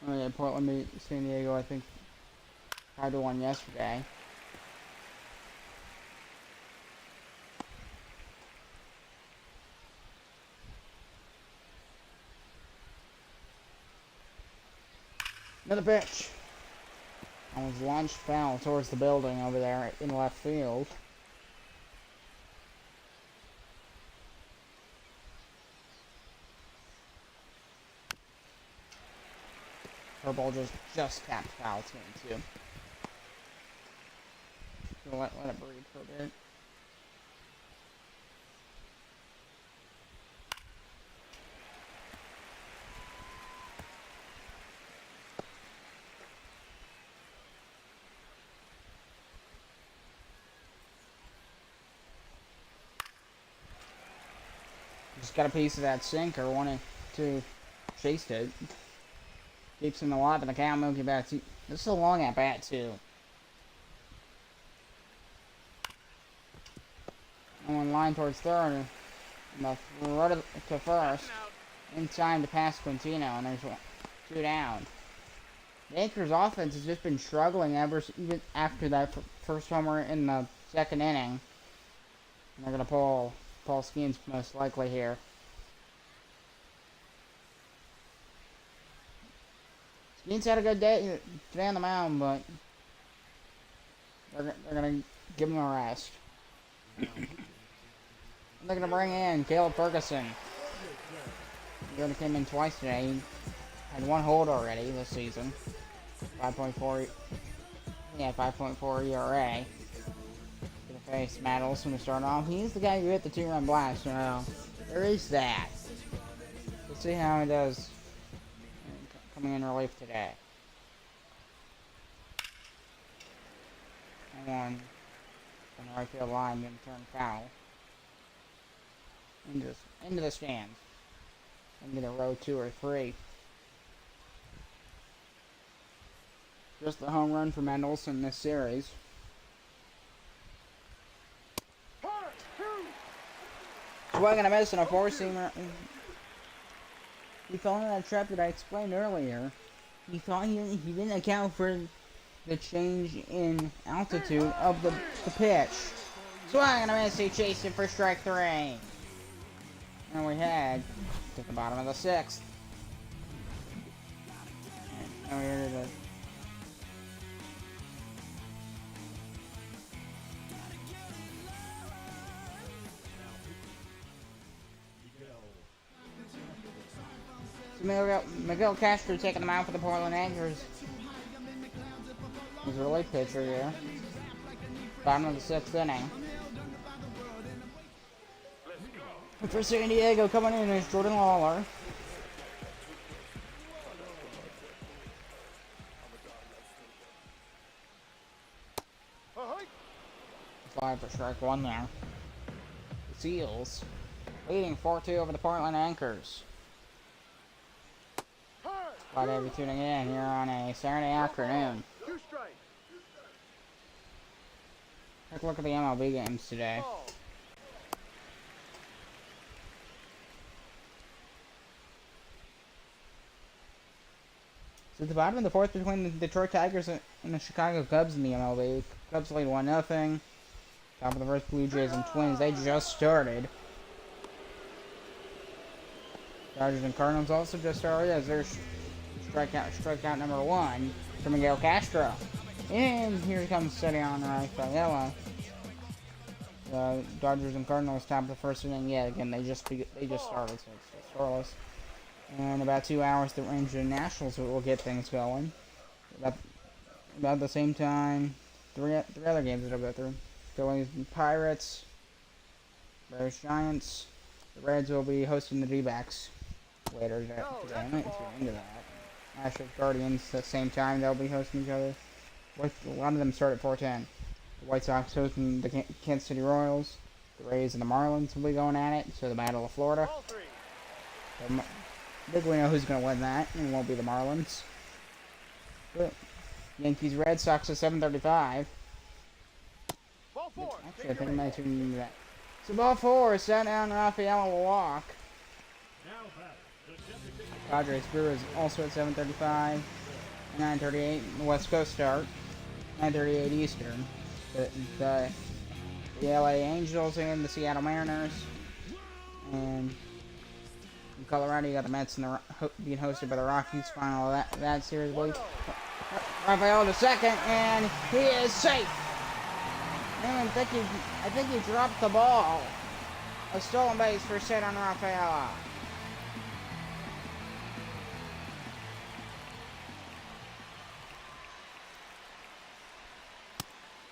Oh yeah, Portland beat San Diego, I think, 5-1 yesterday. Another pitch. I was launched foul towards the building over there in left field. Her ball just tapped foul to him too. So let it breathe for a bit. Just got a piece of that sinker, wanted to chase it. Keeps him alive in the count. Mookie Betts. This is a long at bat too. One line towards third. Right to first. In time to pass Quintino, and there's 2 down. The Anchors offense has just been struggling even after that first homer in the 2nd inning. And they're gonna pull Paul Skeens most likely here. Skeens had a good day today on the mound, but they're gonna give him a rest. They're gonna bring in Caleb Ferguson. He only came in twice today. He had 1 hold already this season. 5.4. Yeah, 5.4 ERA. Gonna face Matt Olson to start off. He's the guy who hit the 2-run blast. So there is that. Let's see how he does. coming in relief today. And one on the right field line going to turn foul. Into the stands. Into the row 2 or 3. Just the home run for Mendelson this series. Swung and a miss and a four-seamer. He fell into that trap that I explained earlier. He thought he didn't account for the change in altitude of the pitch. Swung and a miss. He chased it for strike 3. And we head to the bottom of the 6th. And we headed to Miguel Castro taking them out for the Portland Anchors. He's a relief pitcher here. Bottom of the 6th inning. And for San Diego coming in is Jordan Lawler. Fly for strike 1 there. The Seals leading 4-2 over the Portland Anchors. Glad to have you tuning in here on a Saturday afternoon. Take a look at the MLB games today. So at the bottom of the 4th between the Detroit Tigers and the Chicago Cubs in the MLB. Cubs lead 1-0. Top of the 1st, Blue Jays and Twins. They just started. Dodgers and Cardinals also just started as their strikeout number 1 for Miguel Castro. And here comes setting on Rafaela. The Dodgers and Cardinals top of the 1st inning. Yeah, again they just started, so it's scoreless. And about 2 hours, the Rangers and Nationals will get things going. About the same time, three other games that'll go through. Phillies and Pirates, Bears Giants. The Reds will be hosting the D-backs later today. I'm not too into that. Astros Guardians at the same time, they'll be hosting each other. A lot of them start at 4:10. The White Sox hosting the Kansas City Royals. The Rays and the Marlins will be going at it. So the Battle of Florida. I think we know who's going to win that. It won't be the Marlins. But Yankees Red Sox at 7:35. Actually, I think I might tune into that. So ball 4, set down, Rafaela will walk. Padres Brewers also at 7:35. 9:38 the West Coast start. 9:38 Eastern. The LA Angels and the Seattle Mariners. And in Colorado, you got the Mets and being hosted by the Rockies. Final of that series, I believe. Rafael to second, and he is safe. I think he dropped the ball. A stolen base for set on Rafaela.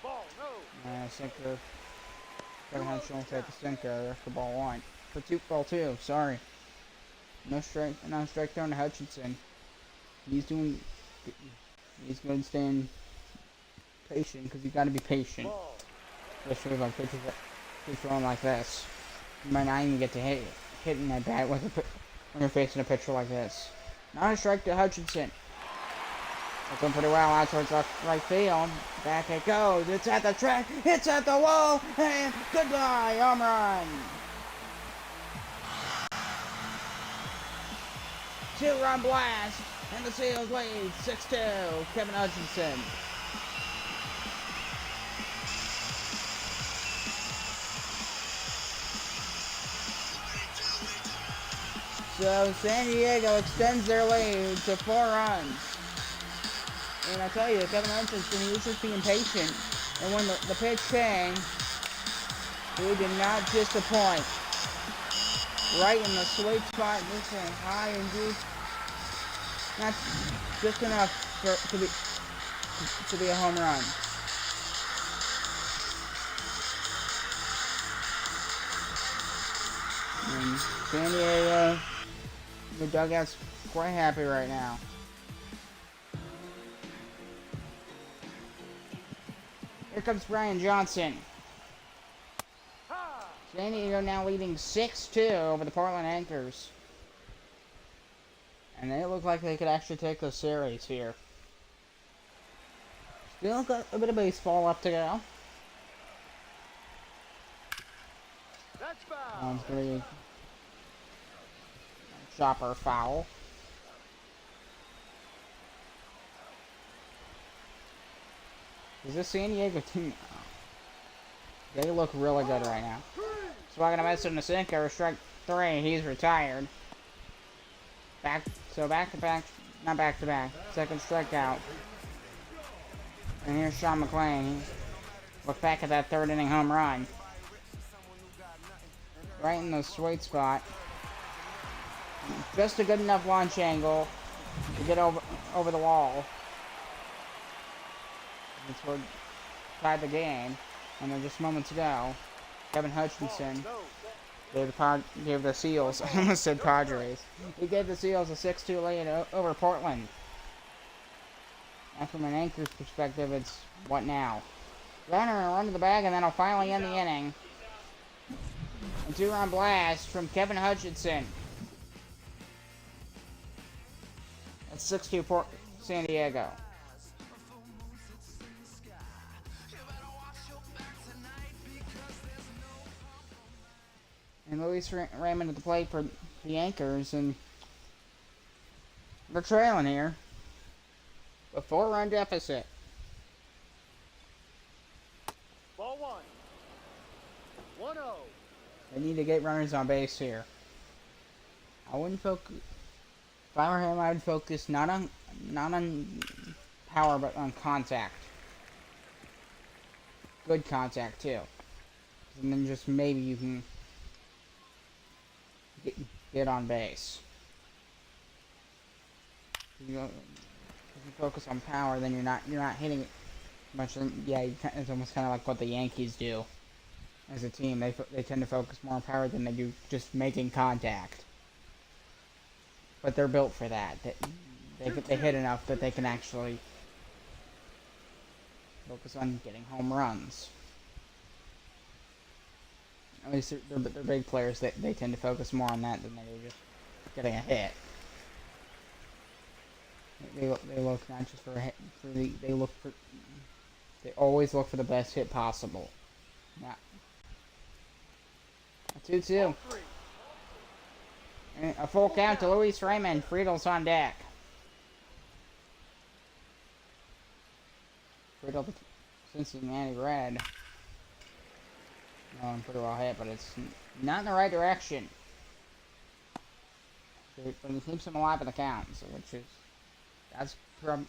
Ball, no. Sinker. Kevin Huntsville take the sinker for ball 1. Ball 2, sorry. No strike thrown to Hutchinson. He's going to stand patient because you got to be patient. Ball. Especially like pitchers throwing like this. You might not even get to hitting that bat when you're facing a pitcher like this. Not a strike to Hutchinson. Looking pretty well out towards right field. Back it goes. It's at the track. It's at the wall. And goodbye. Home run. 2-run blast. And the Seals lead 6-2. Kevin Hutchinson. So San Diego extends their lead to 4 runs. And I tell you, Kevin Hutchinson, he was just being patient. And when the pitch came, he did not disappoint. Right in the sweet spot, this one high and deep. Not just enough to be a home run. And San Diego, the dugout's quite happy right now. Here comes Brian Johnson. Ha! San Diego now leading 6-2 over the Portland Anchors. And they look like they could actually take the series here. Still got a bit of baseball left to go. That's foul. One's going to be chopper foul. Is this San Diego team? They look really good right now. Swinging a miss in the sinker. Strike 3. He's retired. Back to back. Not back to back. Second strikeout. And here's Sean McClain. Look back at that third inning home run. Right in the sweet spot. Just a good enough launch angle to get over the wall. That's what tied the game. And then just moments ago, Kevin Hutchinson gave the Seals, I almost said Padres. He gave the Seals a 6-2 lead over Portland. And from an Anchors perspective, it's what now? Runner run to the bag, and then he'll finally end the inning. A 2-run blast from Kevin Hutchinson. That's 6-2 for San Diego. And Luis Raymond at the plate for the Anchors, and they're trailing here. A 4-run deficit. Ball 1. 1-0. They need to get runners on base here. I wouldn't focus. If I were him, I would focus not on power, but on contact. Good contact too. And then just maybe you can get on base. If you focus on power, then you're not hitting it much. Yeah, it's almost kind of like what the Yankees do as a team. They tend to focus more on power than they do just making contact. But they're built for that. They hit enough that they can actually focus on getting home runs. At least they're big players. They tend to focus more on that than they do just getting a hit. They look not just for a hit. They always look for the best hit possible. Yeah. A 2-2. And a full count to Luis Raymond. Friedel's on deck. Friedel, Cincinnati Red. Pretty well hit, but it's not in the right direction. But he keeps him alive in the count, so that's from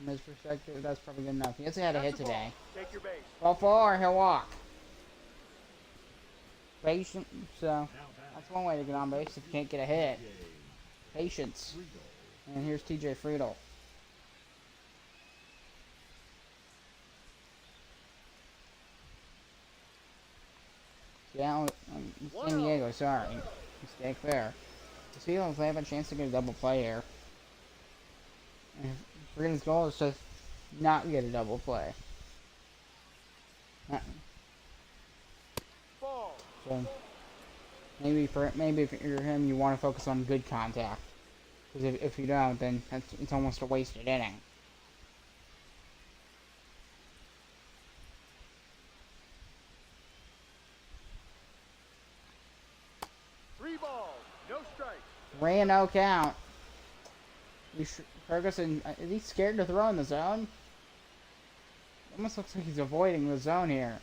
his perspective, that's probably good enough. He hasn't had a hit today. Take your base. Ball 4, he'll walk. Patient, so that's one way to get on base if you can't get a hit. Patience. And here's TJ Friedel. Yeah, San Diego, sorry. Mistake there. The Seals, they have a chance to get a double play here. And Friedel's goal is to not get a double play. So maybe if you're him, you want to focus on good contact. Because if you don't, then it's almost a wasted inning. Ran no count. Ferguson, is he scared to throw in the zone? It almost looks like he's avoiding the zone here.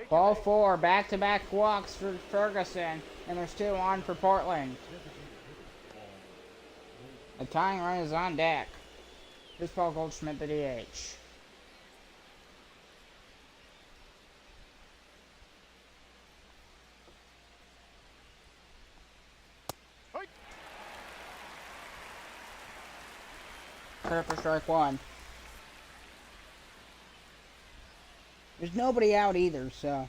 Ball 4, back-to-back walks for Ferguson, and there's 2 on for Portland. The tying run is on deck. Here's Paul Goldschmidt, the DH. Cut up for strike 1. There's nobody out either, so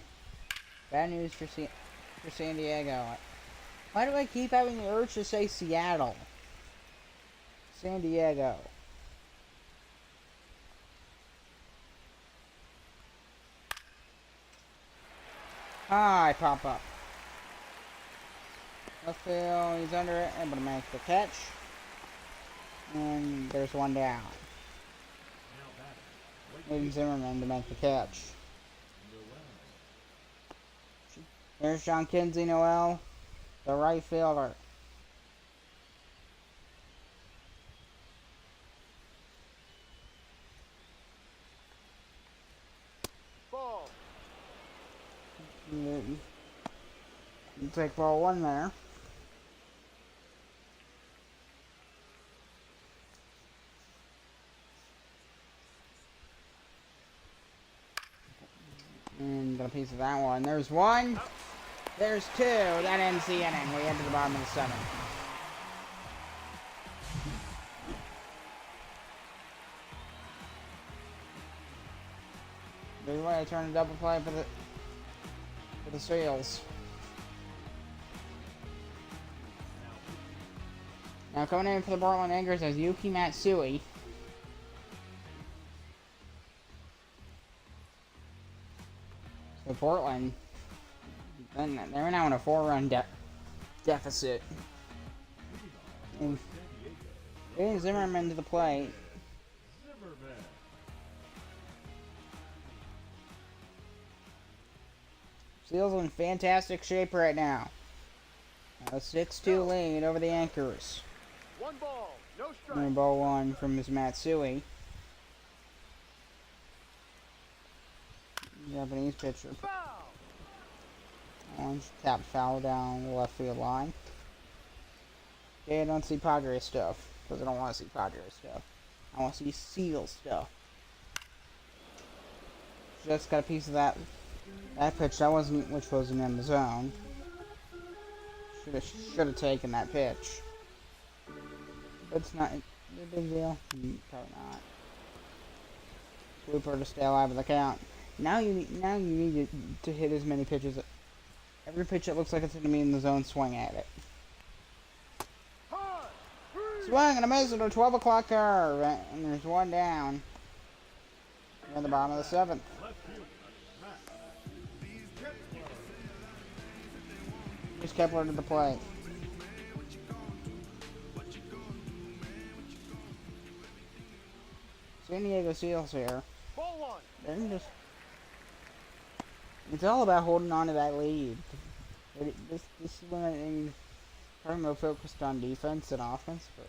bad news for San Diego. Why do I keep having the urge to say Seattle? San Diego. Hi, pop up. Left field, he's under it, able to make the catch. And there's one down. Aiden Zimmerman to make the catch. There's John Kinsey Noel, the right fielder. Ball. You take ball one there. And got a piece of that one. There's one. There's two. That ends the inning. We head to the bottom of the seventh. Big way to turn a double play for the Seals. Now coming in for the Portland Anchors is Yuki Matsui. So Portland, they're now in a 4-run deficit. And getting Zimmerman to the plate. Seals in fantastic shape right now. A 6-2 lead over the Anchors. One ball, no strike. And ball one from Ms. Matsui. Japanese pitcher. Foul. Orange tap foul down the left field line. Okay, I don't see Padres stuff. Because I don't want to see Padres stuff. I want to see Seal stuff. Just got a piece of that pitch. That wasn't, which wasn't in the zone. Should have taken that pitch. But it's not a big deal. Probably not. Blooper to stay alive with the count. Now you need to hit as many pitches. Every pitch that looks like it's going to be in the zone, swing at it. Swing and a miss at a 12 o'clock curve. And there's one down. We're at the bottom of the seventh. Here's Kepler to the plate. San Diego Seals here. Ball one. They're just... It's all about holding on to that lead. This is when I'm probably more focused on defense and offense, but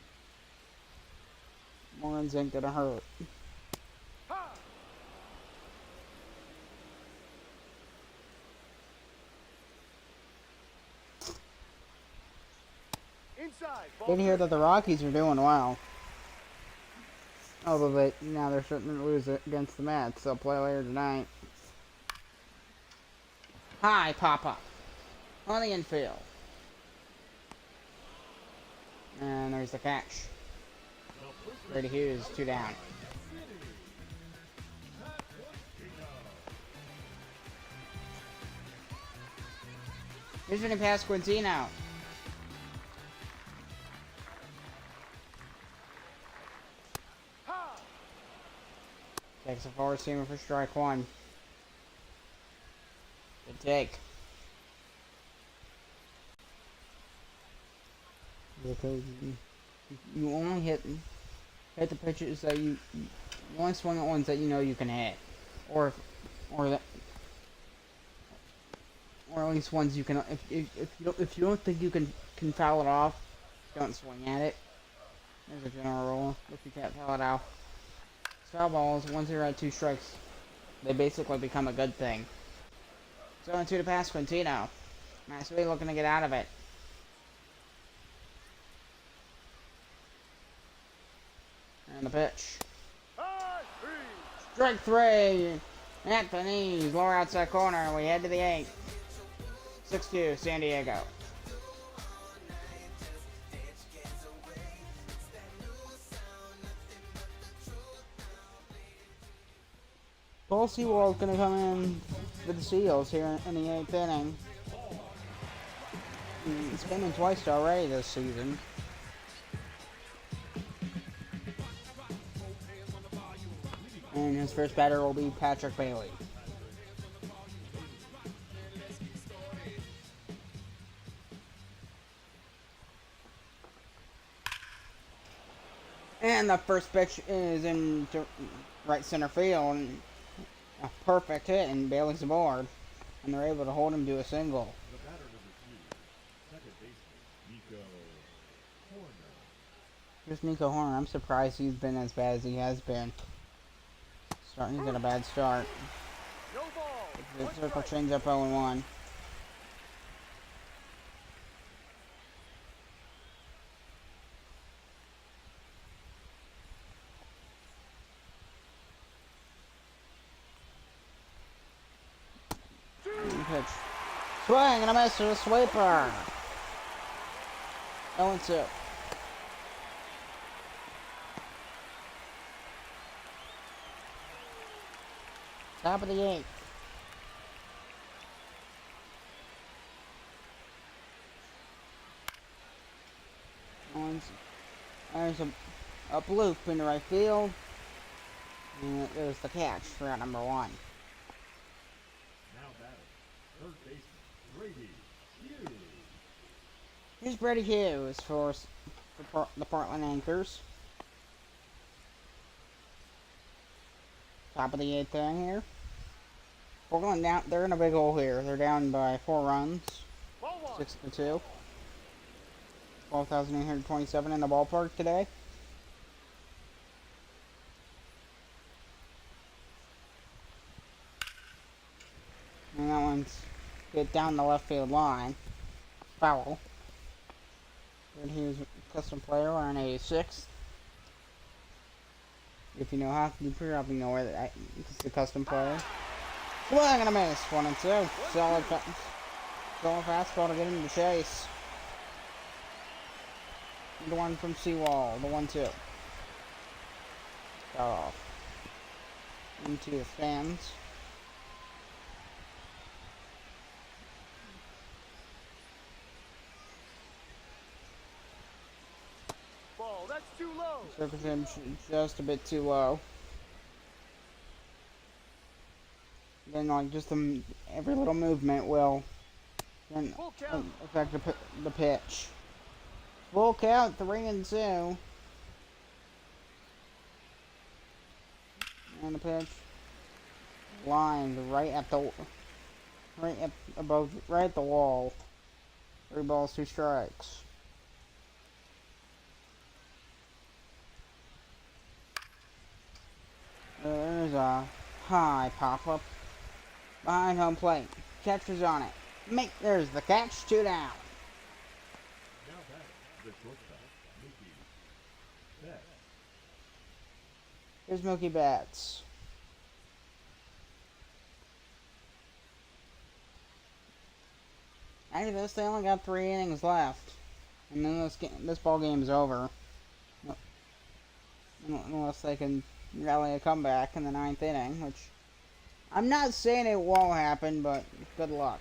more runs ain't gonna hurt. Ha! Inside. Ball Good to hear three. that the Rockies are doing well. Although they're certain to lose against the Mets. They'll play later tonight. Hi, Papa. On the infield. And there's the catch. Brady Hughes, 2 down. Here's Vinny Pasquantino. Ha! Takes a forward seamer for strike one. Good take. Because you only hit the pitches that you only swing at ones that you know you can hit, or at least ones you can. If you don't think you can foul it off, don't swing at it. There's a general rule. If you can't foul it out, foul balls once you're at 2 strikes, they basically become a good thing. So 2 to Pasquantino. Matsui looking to get out of it. And the pitch. Strike 3. At the knees, lower outside corner. We head to the 8th. 6-2, San Diego. Paul Sewell's going to come in for the Seals here in the 8th inning. He's been in twice already this season. And his first batter will be Patrick Bailey. And the first pitch is in right center field. And a perfect hit, and Bailey's aboard. And they're able to hold him to a single. The batter number 2, second baseman, Nico Horner. Here's Nico Horner. I'm surprised he's been as bad as he has been. He's got a bad start. No ball. The One circle strike. change up 0-1. Pitch. Swing and a miss to the sweeper. 0-2. Top of the 8th. There's a bloop in the right field. And there's the catch for out number 1. Now batting, third baseman, Brady Hughes. Here's Brady Hughes for the Portland Anchors. Top of the 8th inning here. Portland down. They're in a big hole here. They're down by 4 runs, Ball 1. 6-2. 12,827 in the ballpark today. And that one's hit down the left field line. Foul. And he was a custom player on 86. If you know hockey, you probably know where that it's a custom player. Swing and a miss. 1-2. Solid fastball to get him to chase. The one from Seawall. The 1-2. Got off. Into the stands. Ball. That's too low. Surface him just a bit too low. Then, like, just every little movement will then Full count. affect the pitch. Full count, 3-2. And the pitch lined right at the wall. 3 balls, 2 strikes. There's a high pop-up behind home plate. Catcher's on it. There's the catch, 2 down. Now batting, the shortstop, Mookie Betts. Here's Mookie Betts. After this, they only got 3 innings left, and then this ball game is over. Unless they can rally a comeback in the 9th inning, which I'm not saying it won't happen, but good luck.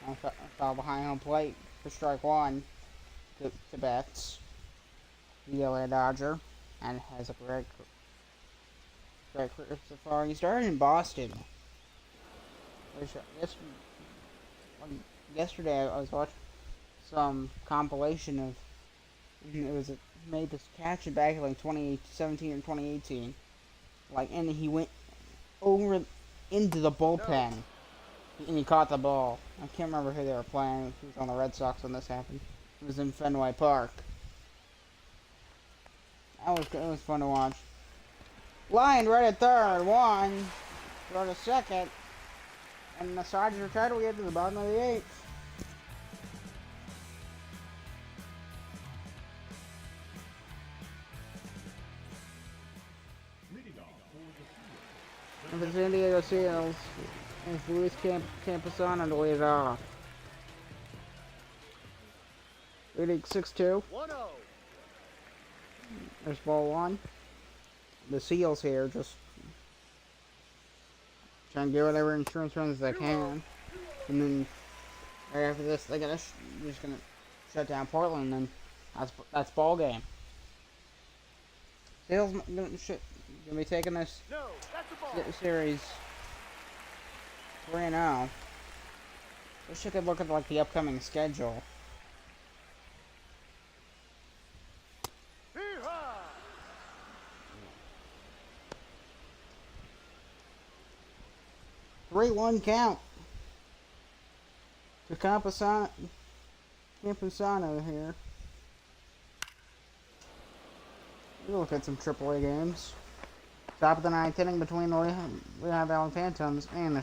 I foul behind home plate for strike 1 to Betts, the LA Dodger, and has a great career so far. He started in Boston. Yesterday I was watching some compilation of, it was made this catch back in like 2017 or 2018, and he went over into the bullpen, and he caught the ball. I can't remember who they were playing. He was on the Red Sox when this happened. It was in Fenway Park. It was fun to watch. Lined right at third, 1, throw to second, and the Dodgers are trying to get to the bottom of the 8th. Leading off for the Seals. And the San Diego Seals is Luis Camposano to lead it off. Leading 6-2. 1-0. There's ball 1. The Seals here just try and get whatever insurance runs they can, and then right after this, they're just gonna shut down Portland, and that's ball game. Sales gonna be taking this No, that's a ball. series 3-0. Wish I could look at like the upcoming schedule. Hee-haw! 3-1 count to Campusano here. We'll look at some AAA games. Top of the ninth inning between the Lehigh Valley Phantoms and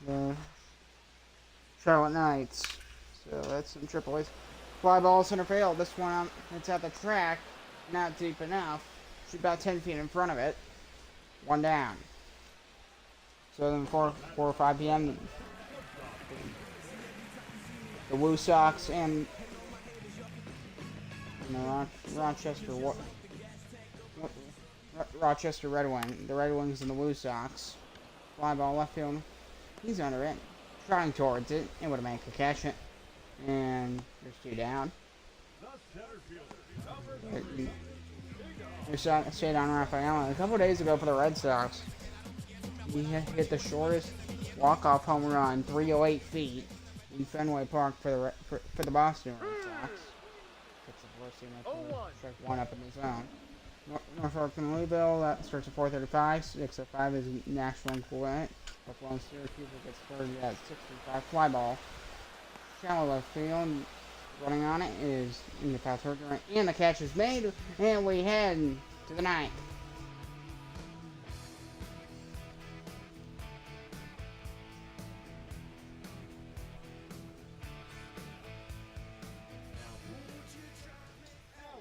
the Charlotte Knights. So that's some AAA. Fly ball center field. This one, it's at the track, not deep enough. She's about 10 feet in front of it. One down. So then 4 or 5 p.m. The Woo Sox and Rochester Red Wings. The Red Wings and the Woo Sox. Fly ball left field. He's under it. Trying towards it. Able to make a catch it. And there's 2 down. There's stayed on Rafael. A couple days ago for the Red Sox, he hit the shortest walk-off home run, 308 feet, in Fenway Park for the Boston Red Sox. That's the worst team strike one up in the zone. Norfolk and Louisville, that starts at 4:35. 6:05 is Nashville and Quebec. Buffalo and Syracuse gets started at 6:35. Fly ball. Shallow left field. Running on it is in the foul territory. And the catch is made. And we head to the ninth.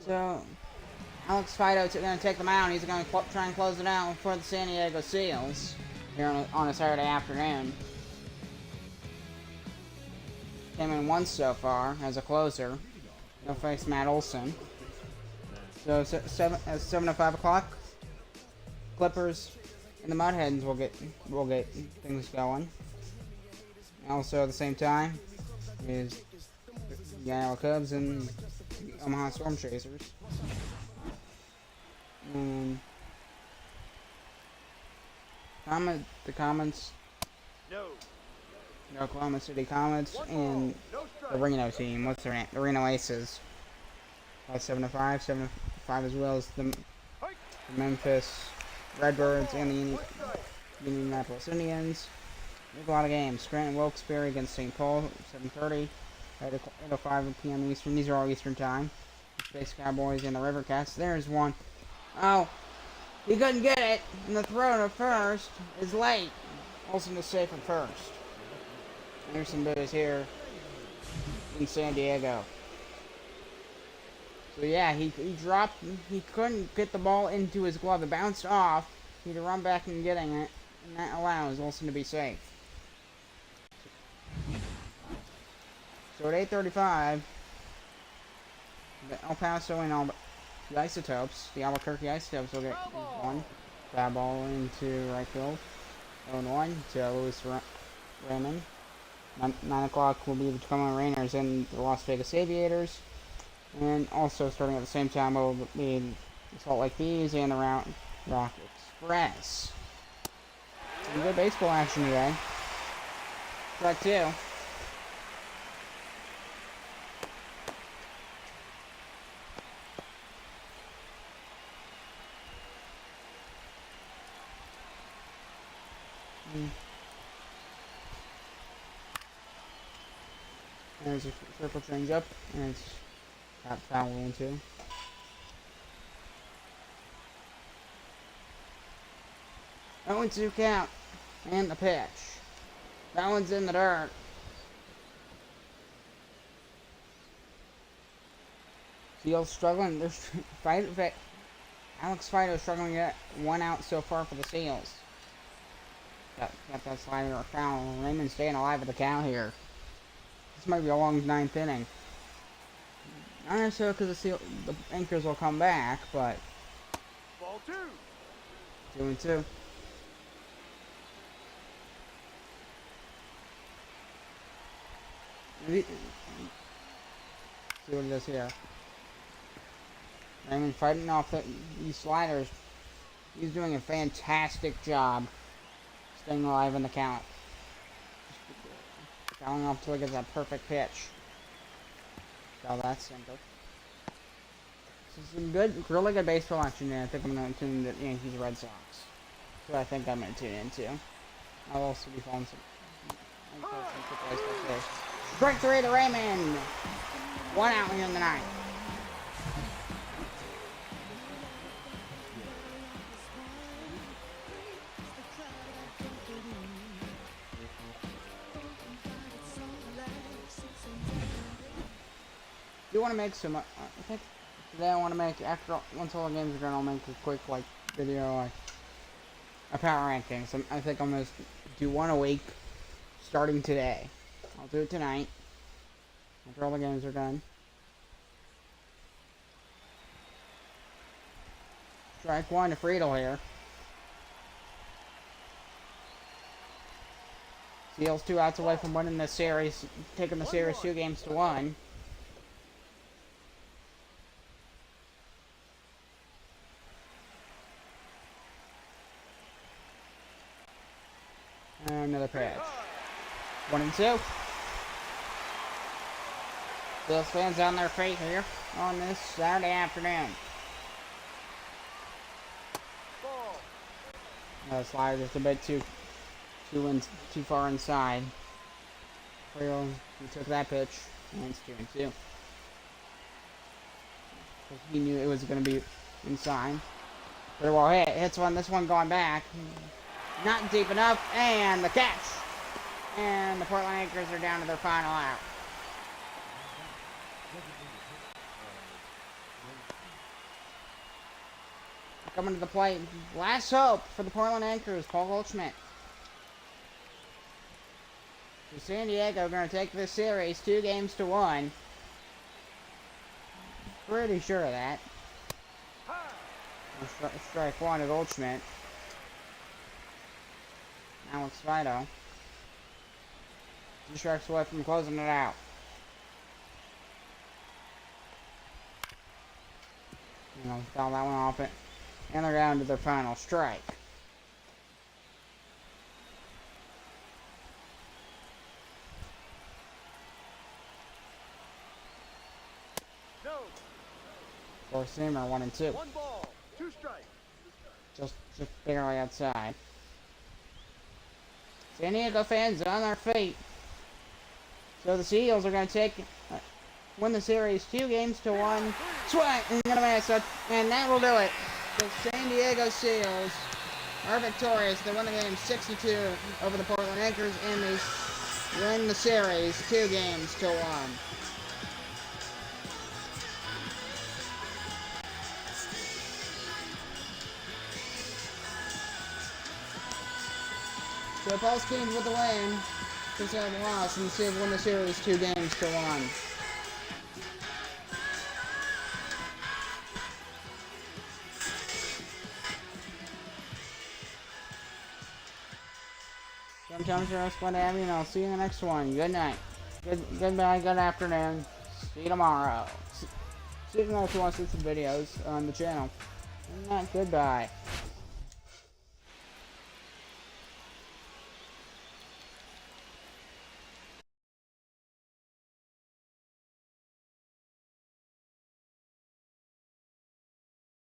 So, Alex Fido's going to take the mound. He's going to try and close it out for the San Diego Seals here on a Saturday afternoon. Came in once so far as a closer. He'll face Matt Olson. So 7 to 5 o'clock. Clippers and the Mudhens will get things going. Also at the same time is the Iowa Cubs and the Omaha Storm Chasers. And the Comets. No, Oklahoma City Comets and the Reno team. What's their name? The Reno Aces. 7 to 5. 7 to 5 as well as the Memphis Redbirds and the Indianapolis Indians. There's a lot of games. Scranton Wilkes-Barre against St. Paul, 7:30. At 8:05 p.m. Eastern. These are all Eastern time. Space Cowboys and the River Cats. There's one. Oh, he couldn't get it. And the throw to first is late. Olsen is safe at first. There's some boos here in San Diego. So yeah, he dropped. He couldn't get the ball into his glove. It bounced off. He had to run back and getting it, and that allows Olsen to be safe. So at 8:35, the El Paso and the Isotopes, the Albuquerque Isotopes will get one. Foul ball into right field. 0-1 to Louis Raymond. 9 o'clock will be the Tacoma Rainers and the Las Vegas Aviators. And also starting at the same time will be the Salt Lake Bees and the Rock Express. Some good baseball action today. Track 2. There's a triple change up, and it's got foul into. Oh, and 2 count, and the pitch. That one's in the dirt. Seals struggling. There's Alex Fido struggling to get 1 out so far for the Seals. Got that slider or foul. Raymond staying alive at the count here. This might be a long 9th inning. Not necessarily because the Anchors will come back, but Ball 2. 2-2. See what it is here. I mean, fighting off these sliders. He's doing a fantastic job staying alive in the count. Going off till he gets that perfect pitch. So that's simple. So some really good baseball action there. I think I'm going to tune in the Yankees Red Sox. That's what I think I'm going to tune into. I'll also be following some Strike 3 to Raymond. 1 out here in the ninth. Do want to make some? I think today I want to make after once all the games are done, I'll make a quick video like a power rankings. I think I'm gonna do one a week starting today. I'll do it tonight after all the games are done. Strike 1 to Friedel here. Seals 2 outs away from winning this series, taking the series 2 games to 1. And another pitch. 1-2. Bills fans on their feet here on this Saturday afternoon. Slider just a bit too far inside. He took that pitch, and it's 2-2. He knew it was going to be inside. Pretty well hit. Hits one. This one going back. Not deep enough, and the catch. And the Portland Anchors are down to their final out. Coming to the plate, last hope for the Portland Anchors, Paul Goldschmidt. So San Diego going to take this series 2 games to 1. Pretty sure of that. Strike 1 to Goldschmidt. Alex Fido. 2 strikes away from closing it out. Foul that one off it. And they're down to their final strike. No. Four-seamer, 1-2. 1 ball, 2 strikes. Just barely outside. San Diego fans on their feet. So the Seals are going to win the series 2 games to 1. Swing! And going to miss it. And that will do it. The San Diego Seals are victorious. They win the game 62 over the Portland Anchors, and they win the series 2 games to 1. So Paul Skeens with the win, considered a loss, and the Seals win the series 2 games to 1. Sometimes you're going to have you, and I'll see you in the next one. Good night. Goodbye, good afternoon. See you tomorrow. See you if you want to see some videos on the channel. And goodbye.